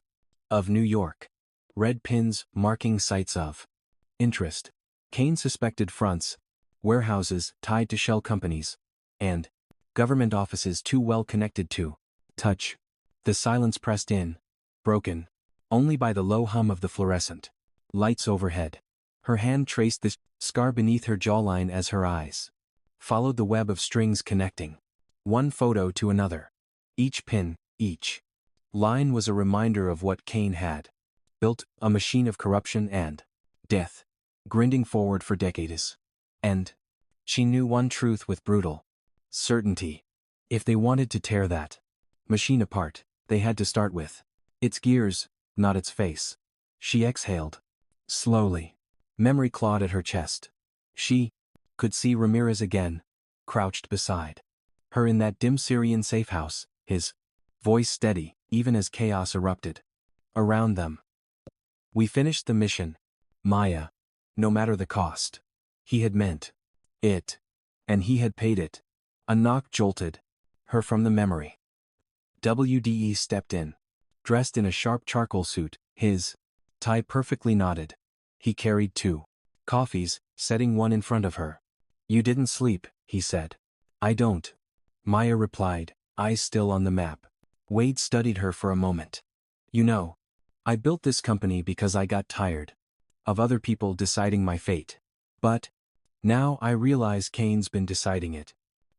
of New York, red pins marking sites of interest. Kaine suspected fronts, warehouses tied to shell companies, and government offices too well connected to touch. The silence pressed in, broken only by the low hum of the fluorescent lights overhead. Her hand traced the scar beneath her jawline as her eyes followed the web of strings connecting one photo to another. Each pin, each line was a reminder of what Kaine had built, a machine of corruption and death, grinding forward for decades. And she knew one truth with brutal certainty. If they wanted to tear that machine apart, they had to start with its gears, not its face. She exhaled slowly. Memory clawed at her chest. She could see Ramirez again, crouched beside her in that dim Syrian safe house, his voice steady, even as chaos erupted around them. We finished the mission, Maya. No matter the cost. He had meant it. And he had paid it. A knock jolted her from the memory. WDE stepped in, dressed in a sharp charcoal suit, his tie perfectly knotted. He carried 2 coffees, setting one in front of her. You didn't sleep, he said. I don't. Maya replied, eyes still on the map. Wade studied her for a moment. You know, I built this company because I got tired of other people deciding my fate. But now I realize Kaine's been deciding it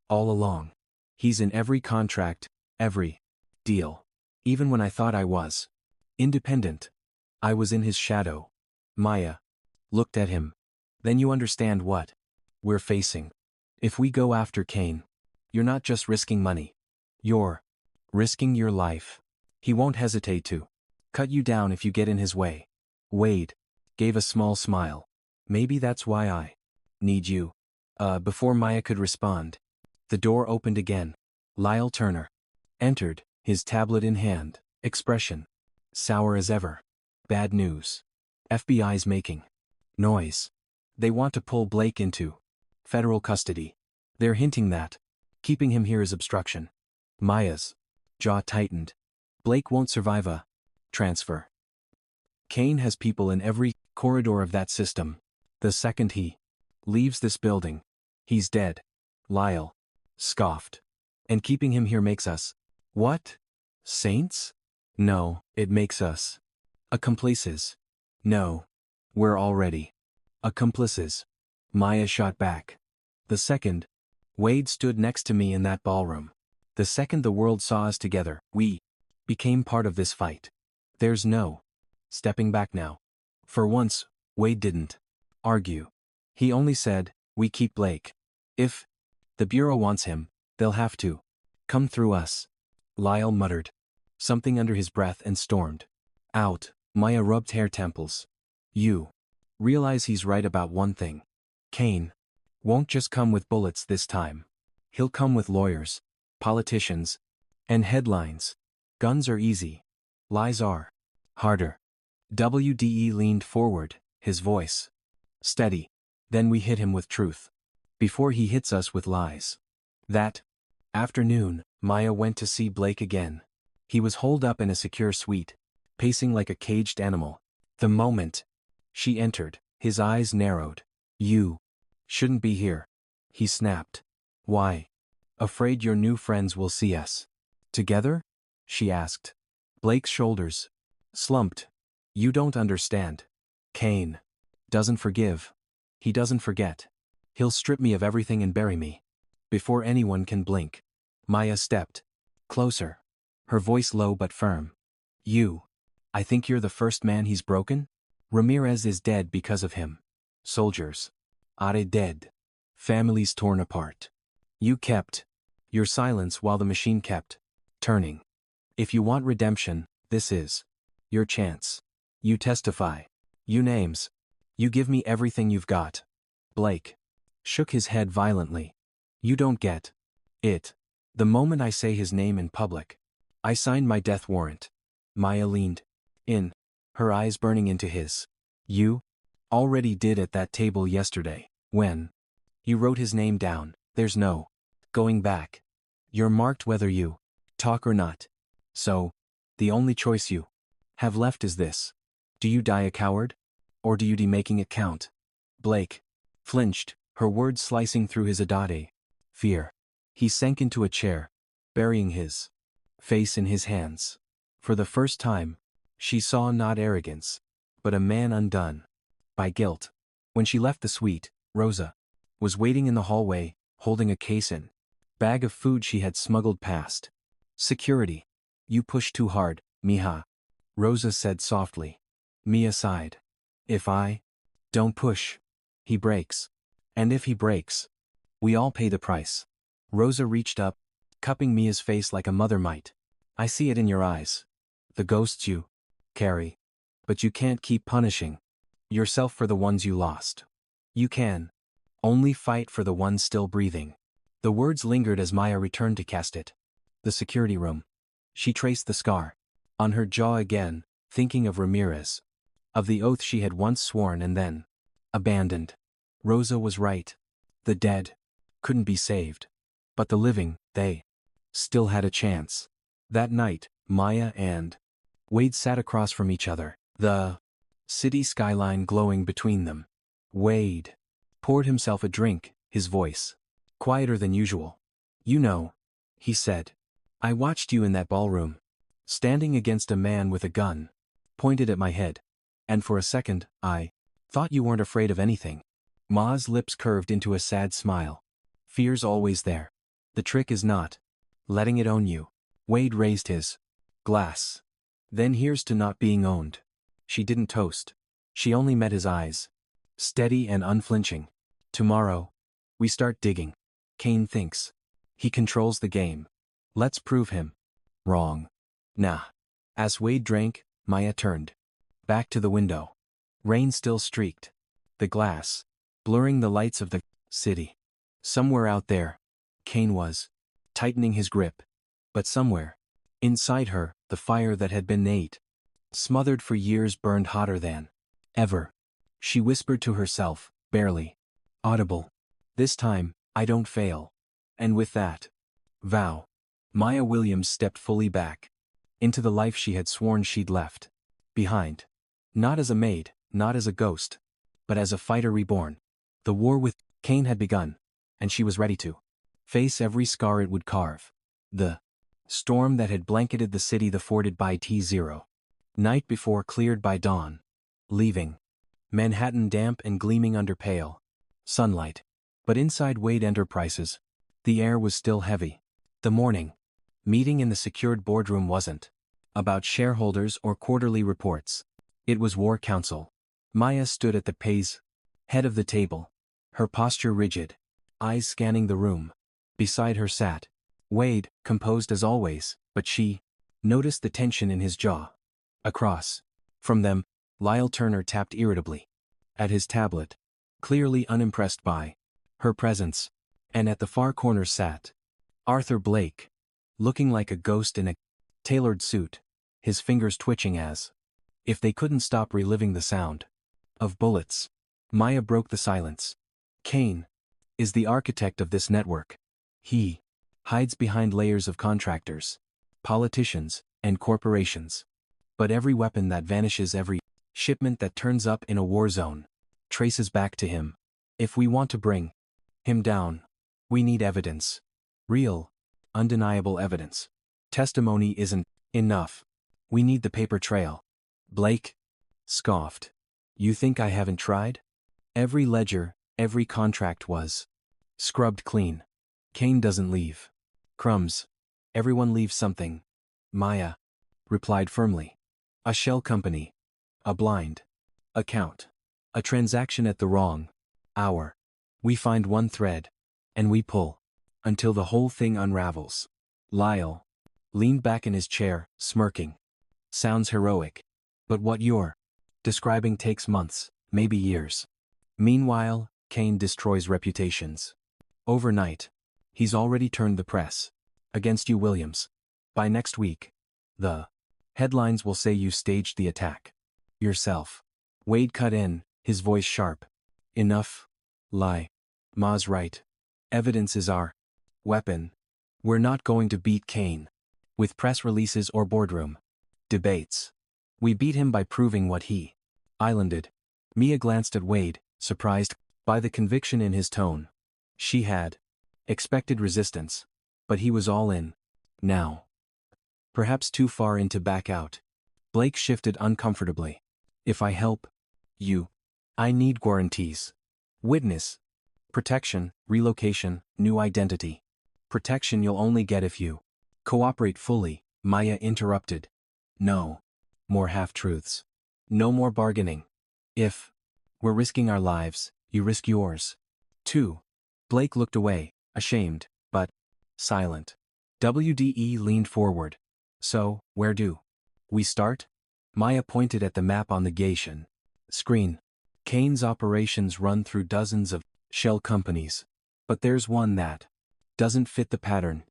all along. He's in every contract, every deal. Even when I thought I was independent, I was in his shadow. Maya looked at him. Then you understand what we're facing. If we go after Kaine, you're not just risking money. You're risking your life. He won't hesitate to cut you down if you get in his way. Wade gave a small smile. Maybe that's why I need you. Before Maya could respond, the door opened again. Lyle Turner entered, his tablet in hand, expression sour as ever. Bad news. FBI's making noise. They want to pull Blake into federal custody. They're hinting that keeping him here is obstruction. Maya's jaw tightened. Blake won't survive a transfer. Kaine has people in every corridor of that system. The second he leaves this building, he's dead. Lyle scoffed. And keeping him here makes us, what? Saints? No, it makes us accomplices. No. We're already accomplices. Maya shot back. The second Wade stood next to me in that ballroom. The second the world saw us together, we became part of this fight. There's no stepping back now. For once, Wade didn't argue. He only said, we keep Blake. If the Bureau wants him, they'll have to come through us. Lyle muttered something under his breath and stormed out. Maya rubbed hair temples. You realize he's right about one thing. Kaine won't just come with bullets this time. He'll come with lawyers, politicians, and headlines. Guns are easy. Lies are harder. WDE leaned forward, his voice steady. Then we hit him with truth. Before he hits us with lies. That afternoon, Maya went to see Blake again. He was holed up in a secure suite, pacing like a caged animal. The moment she entered, his eyes narrowed. You shouldn't be here, he snapped. Why? Afraid your new friends will see us together? She asked. Blake's shoulders slumped. You don't understand. Kaine doesn't forgive. He doesn't forget. He'll strip me of everything and bury me before anyone can blink. Maya stepped closer, her voice low but firm. I think you're the first man he's broken? Ramirez is dead because of him. Soldiers are dead. Families torn apart. You kept your silence while the machine kept turning. If you want redemption, this is your chance. You testify. You names. You give me everything you've got. Blake shook his head violently. You don't get it. The moment I say his name in public, I sign my death warrant. Maya leaned in, her eyes burning into his. You already did at that table yesterday, when you wrote his name down. There's no going back. You're marked whether you talk or not. So, the only choice you have left is this. Do you die a coward? Or do you making it count? Blake flinched, her words slicing through his adade. Fear. He sank into a chair, burying his face in his hands. For the first time, she saw not arrogance, but a man undone by guilt. When she left the suite, Rosa was waiting in the hallway, holding a case-in bag of food she had smuggled past. Security. You push too hard, mija. Rosa said softly. Mia sighed. If I don't push, he breaks. And if he breaks, we all pay the price. Rosa reached up, cupping Mia's face like a mother might. I see it in your eyes. The ghosts you carry. But you can't keep punishing yourself for the ones you lost. You can only fight for the ones still breathing. The words lingered as Maya returned to cast it. The security room. She traced the scar on her jaw again, thinking of Ramirez. Of the oath she had once sworn and then abandoned. Rosa was right. The dead couldn't be saved. But the living, they still had a chance. That night, Maya and Wade sat across from each other, the city skyline glowing between them. Wade poured himself a drink, his voice quieter than usual. You know, he said. I watched you in that ballroom, standing against a man with a gun pointed at my head. And for a second, I thought you weren't afraid of anything. Ma's lips curved into a sad smile. Fear's always there. The trick is not letting it own you. Wade raised his glass. Then here's to not being owned. She didn't toast. She only met his eyes. Steady and unflinching. Tomorrow, we start digging. Kaine thinks he controls the game. Let's prove him wrong. Nah. As Wade drank, Maya turned back to the window. Rain still streaked the glass, blurring the lights of the city. Somewhere out there, Kaine was tightening his grip. But somewhere inside her, the fire that had been Nate smothered for years burned hotter than ever. She whispered to herself, barely audible. This time, I don't fail. And with that vow, Maya Williams stepped fully back into the life she had sworn she'd left behind. Not as a maid, not as a ghost, but as a fighter reborn. The war with Kaine had begun, and she was ready to face every scar it would carve. The storm that had blanketed the city the forded by T0. Night before cleared by dawn, leaving Manhattan damp and gleaming under pale sunlight. But inside Wade Enterprises, the air was still heavy. The morning meeting in the secured boardroom wasn't about shareholders or quarterly reports. It was war council. Maya stood at the pay's head of the table, her posture rigid, eyes scanning the room. Beside her sat Wade, composed as always, but she noticed the tension in his jaw. Across from them, Lyle Turner tapped irritably at his tablet, clearly unimpressed by her presence, and at the far corner sat Arthur Blake, looking like a ghost in a tailored suit, his fingers twitching as if they couldn't stop reliving the sound of bullets. Maya broke the silence. Kaine is the architect of this network. He hides behind layers of contractors, politicians, and corporations. But every weapon that vanishes, every shipment that turns up in a war zone, traces back to him. If we want to bring him down, we need evidence. Real, undeniable evidence. Testimony isn't enough. We need the paper trail. Blake scoffed. You think I haven't tried? Every ledger, every contract was scrubbed clean. Kaine doesn't leave crumbs. Everyone leaves something. Maya replied firmly. A shell company. A blind account. A transaction at the wrong hour. We find one thread, and we pull until the whole thing unravels. Lyle leaned back in his chair, smirking. Sounds heroic. But what you're describing takes months, maybe years. Meanwhile, Kaine destroys reputations. Overnight, he's already turned the press against you, Williams. By next week, the headlines will say you staged the attack yourself. Wade cut in, his voice sharp. Enough. Lie. Ma's right. Evidence is our weapon. We're not going to beat Kaine with press releases or boardroom debates. We beat him by proving what he islanded. Mia glanced at Wade, surprised by the conviction in his tone. She had expected resistance, but he was all in. Now. Perhaps too far in to back out. Blake shifted uncomfortably. If I help you, I need guarantees. Witness protection, relocation, new identity. Protection you'll only get if you cooperate fully, Maya interrupted. No more half-truths. No more bargaining. If we're risking our lives, you risk yours. 2. Blake looked away, ashamed, but silent. WDE leaned forward. So, where do we start? Maya pointed at the map on the Gation screen. Kaine's operations run through dozens of shell companies. But there's one that doesn't fit the pattern.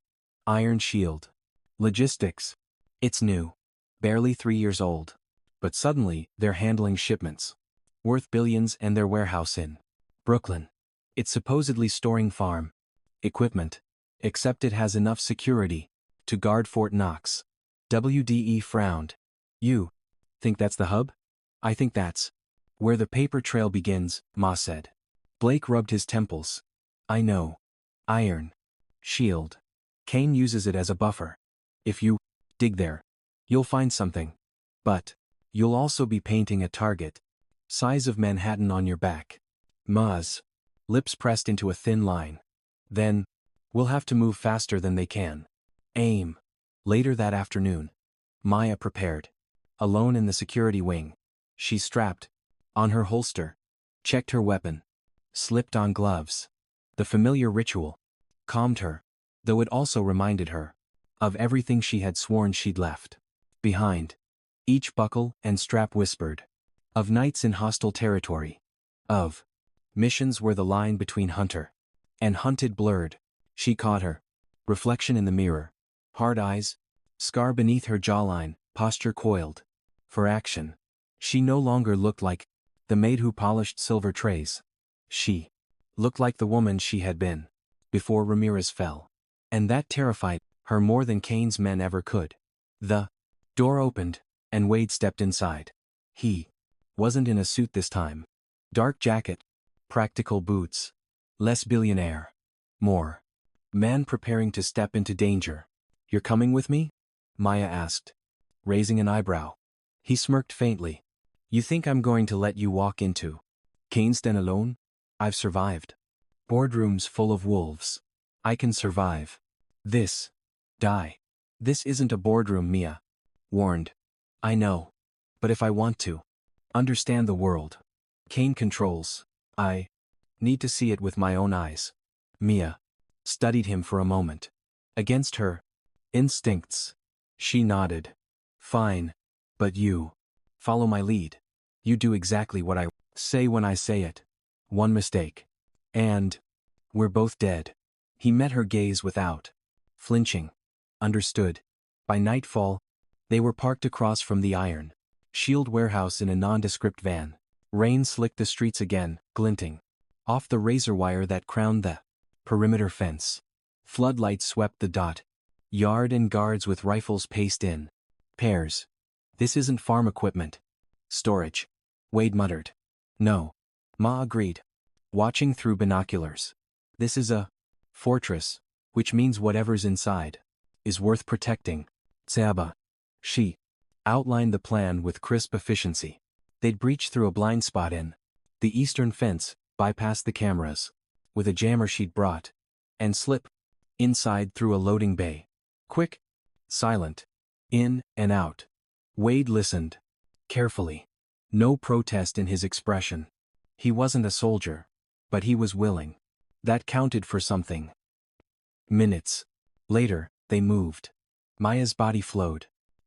Iron Shield. Logistics. It's new. Barely 3 years old. But suddenly, they're handling shipments worth billions and their warehouse in Brooklyn. It's supposedly storing farm equipment, except it has enough security to guard Fort Knox. WDE frowned. You think that's the hub? I think that's where the paper trail begins, Ma said. Blake rubbed his temples. I know. Iron Shield. Kaine uses it as a buffer. If you dig there, you'll find something. But you'll also be painting a target size of Manhattan on your back. Ma's lips pressed into a thin line. Then, we'll have to move faster than they can. Aim. Later that afternoon, Maya prepared. Alone in the security wing, she strapped on her holster, checked her weapon, slipped on gloves. The familiar ritual calmed her, though it also reminded her of everything she had sworn she'd left behind. Each buckle and strap whispered of nights in hostile territory, of missions where the line between hunter and hunted blurred. She caught her reflection in the mirror, hard eyes, scar beneath her jawline, posture coiled for action. She no longer looked like the maid who polished silver trays. She looked like the woman she had been before Ramirez fell. And that terrified her more than Kaine's men ever could. The door opened, and Wade stepped inside. He Wasn't in a suit this time. Dark jacket. Practical boots. Less billionaire. More. Man preparing to step into danger. You're coming with me? Maya asked, raising an eyebrow. He smirked faintly. You think I'm going to let you walk into Kaine's den alone? I've survived. Boardrooms full of wolves. I can survive. This. Die. This isn't a boardroom, Mia warned. I know. But if I want to understand the world Kaine controls, I need to see it with my own eyes. Mia studied him for a moment. Against her instincts. She nodded. Fine. But you follow my lead. You do exactly what I say when I say it. One mistake. And we're both dead. He met her gaze without flinching. Understood. By nightfall, they were parked across from the Iron Shield warehouse in a nondescript van. Rain slicked the streets again, glinting off the razor wire that crowned the perimeter fence. Floodlights swept the yard and guards with rifles paced in pairs. This isn't farm equipment. Storage. Wade muttered. No. Ma agreed, watching through binoculars. This is a fortress, which means whatever's inside is worth protecting. Tsaba. She outlined the plan with crisp efficiency. They'd breach through a blind spot in the eastern fence, bypass the cameras with a jammer she'd brought, and slip inside through a loading bay. Quick, silent, in and out. Wade listened carefully. No protest in his expression. He wasn't a soldier, but he was willing. That counted for something. Minutes later, they moved. Maya's body flowed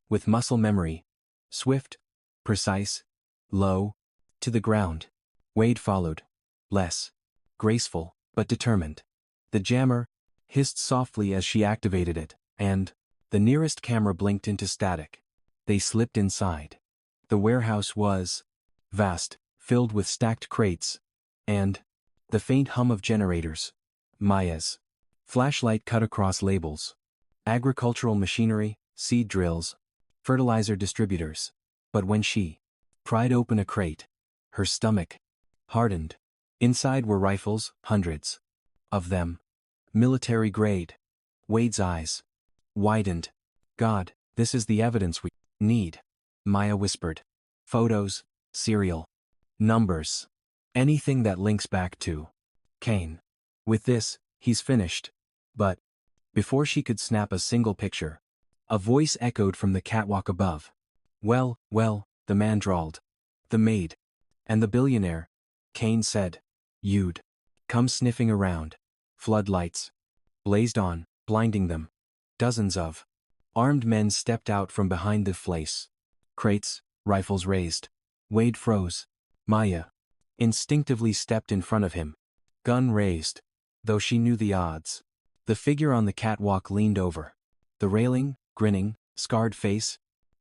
with muscle memory, swift, precise, low, to the ground. Wade followed, less graceful, but determined. The jammer hissed softly as she activated it, and the nearest camera blinked into static. They slipped inside. The warehouse was vast, filled with stacked crates, and the faint hum of generators. Maya's flashlight cut across labels. Agricultural machinery, seed drills, fertilizer distributors. But when she pried open a crate, her stomach hardened. Inside were rifles, hundreds of them. Military grade. Wade's eyes widened. God, this is the evidence we need, Maya whispered. Photos, serial numbers. Anything that links back to Kaine. With this, he's finished. But before she could snap a single picture, a voice echoed from the catwalk above. Well, the man drawled. The maid. And the billionaire, Kaine said. You'd come sniffing around. Floodlights blazed on, blinding them. Dozens of armed men stepped out from behind the place. Crates, rifles raised. Wade froze. Maya instinctively stepped in front of him. Gun raised. Though she knew the odds. The figure on the catwalk leaned over the railing, grinning, scarred face,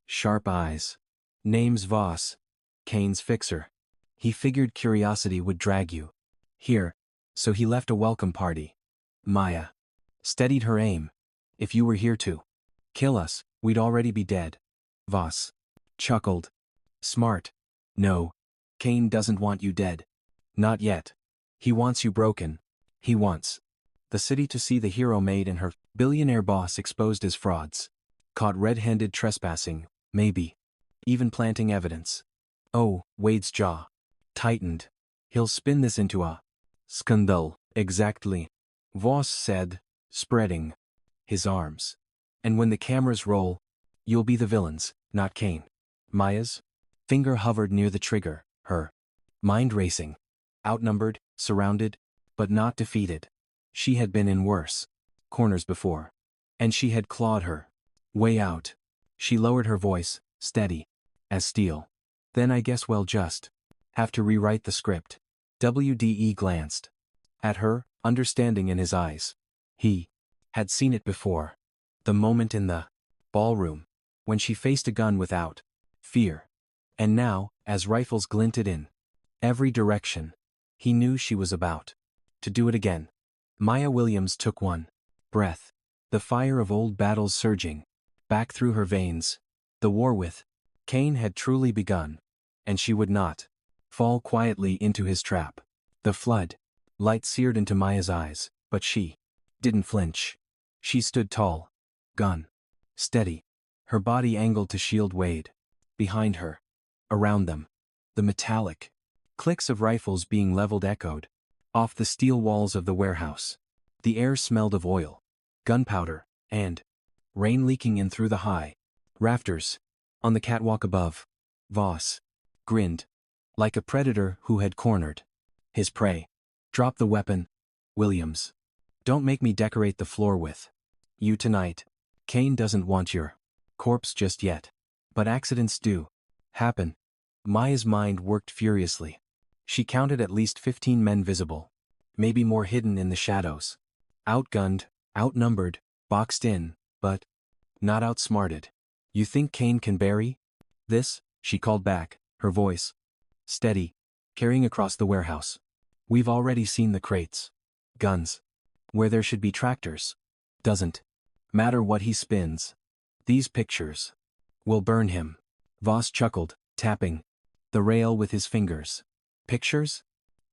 sharp eyes. Name's Voss. Kaine's fixer. He figured curiosity would drag you here, so he left a welcome party. Maya steadied her aim. If you were here to kill us, we'd already be dead. Voss chuckled. Smart. No. Kaine doesn't want you dead. Not yet. He wants you broken. He wants the city to see the hero Maid and her billionaire boss exposed as frauds. Caught red-handed trespassing, maybe even planting evidence. Oh, Wade's jaw tightened. He'll spin this into a scandal. Exactly. Voss said, spreading his arms. And when the cameras roll, you'll be the villains, not Kaine. Maya's finger hovered near the trigger, her mind racing. Outnumbered, surrounded, but not defeated. She had been in worse corners before. And she had clawed her way out. She lowered her voice, steady as steel. Then I guess we'll just have to rewrite the script. WDE glanced at her, understanding in his eyes. He had seen it before. The moment in the ballroom, when she faced a gun without fear. And now, as rifles glinted in every direction, he knew she was about to do it again. Maya Williams took one breath. The fire of old battles surging back through her veins. The war with Kaine had truly begun. And she would not fall quietly into his trap. The flood light seared into Maya's eyes, but she didn't flinch. She stood tall, gun steady, her body angled to shield Wade. Behind her, around them, the metallic clicks of rifles being leveled echoed off the steel walls of the warehouse. The air smelled of oil, gunpowder, and rain leaking in through the high rafters. On the catwalk above, Voss grinned like a predator who had cornered his prey. Drop the weapon, Williams. Don't make me decorate the floor with you tonight. Kaine doesn't want your corpse just yet. But accidents do happen. Maya's mind worked furiously. She counted at least 15 men visible, maybe more hidden in the shadows. Outgunned, outnumbered, boxed in, but not outsmarted. You think Kaine can bury this? She called back, her voice steady, carrying across the warehouse. We've already seen the crates. Guns. Where there should be tractors. Doesn't matter what he spins. These pictures will burn him. Voss chuckled, tapping the rail with his fingers. Pictures?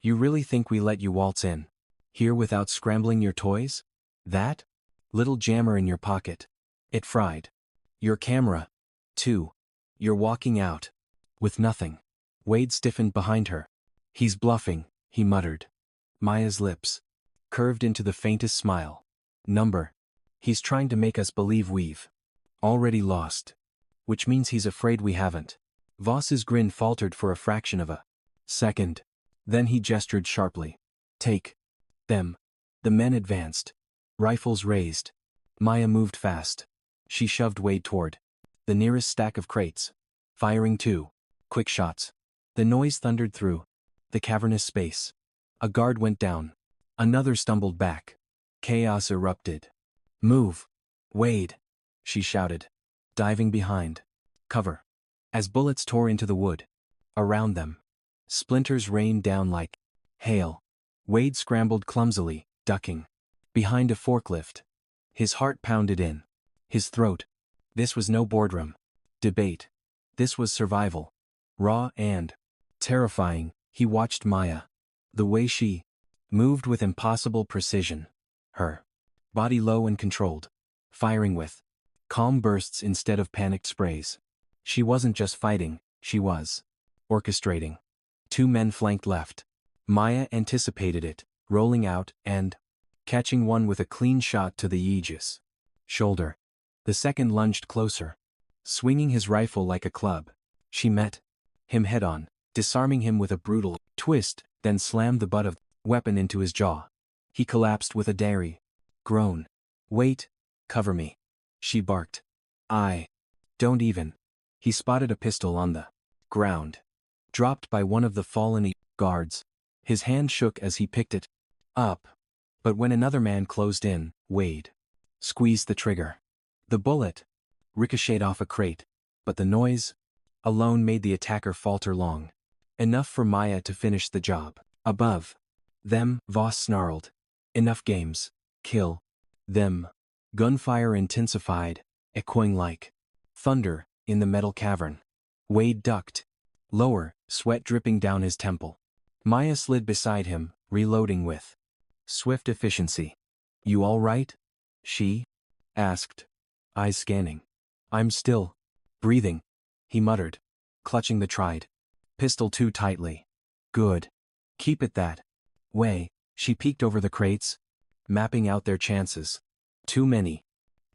You really think we let you waltz in here without scrambling your toys? That little jammer in your pocket. It fried your camera, too. You're walking out with nothing. Wade stiffened behind her. He's bluffing, he muttered. Maya's lips curved into the faintest smile. Number. He's trying to make us believe we've already lost. Which means he's afraid we haven't. Voss's grin faltered for a fraction of a second. Then he gestured sharply. Take them. The men advanced, rifles raised. Maya moved fast. She shoved Wade toward the nearest stack of crates, firing 2 quick shots. The noise thundered through the cavernous space. A guard went down. Another stumbled back. Chaos erupted. Move, Wade, she shouted, diving behind cover. As bullets tore into the wood around them, splinters rained down like hail. Wade scrambled clumsily, ducking behind a forklift. His heart pounded in his throat. This was no boardroom debate. This was survival. Raw and terrifying. He watched Maya. The way she moved with impossible precision. Her body low and controlled. Firing with calm bursts instead of panicked sprays. She wasn't just fighting, she was orchestrating. 2 men flanked left. Maya anticipated it, rolling out and catching one with a clean shot to the Aegis shoulder. The second lunged closer, swinging his rifle like a club. She met him head-on, disarming him with a brutal twist, then slammed the butt of the weapon into his jaw. He collapsed with a dairy groan. Wait, cover me, she barked. I don't even. He spotted a pistol on the ground, dropped by one of the fallen guards. His hand shook as he picked it up. But when another man closed in, Wade squeezed the trigger. The bullet ricocheted off a crate, but the noise alone made the attacker falter long enough for Maya to finish the job. Above them, Voss snarled. Enough games. Kill them. Gunfire intensified, echoing like thunder in the metal cavern. Wade ducked lower, sweat dripping down his temple. Maya slid beside him, reloading with swift efficiency. You all right? She asked, eyes scanning. I'm still breathing, he muttered, clutching the tried pistol too tightly. Good. Keep it that way. She peeked over the crates, mapping out their chances. Too many.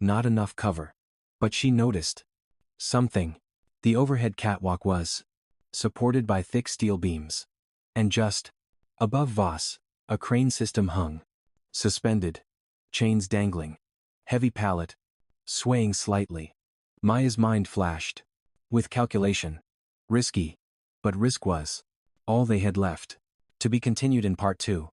Not enough cover. But she noticed something. The overhead catwalk was supported by thick steel beams. And just above Voss, a crane system hung, suspended, chains dangling, heavy pallet, swaying slightly. Maya's mind flashed with calculation. Risky. But risk was all they had left. To be continued in part 2.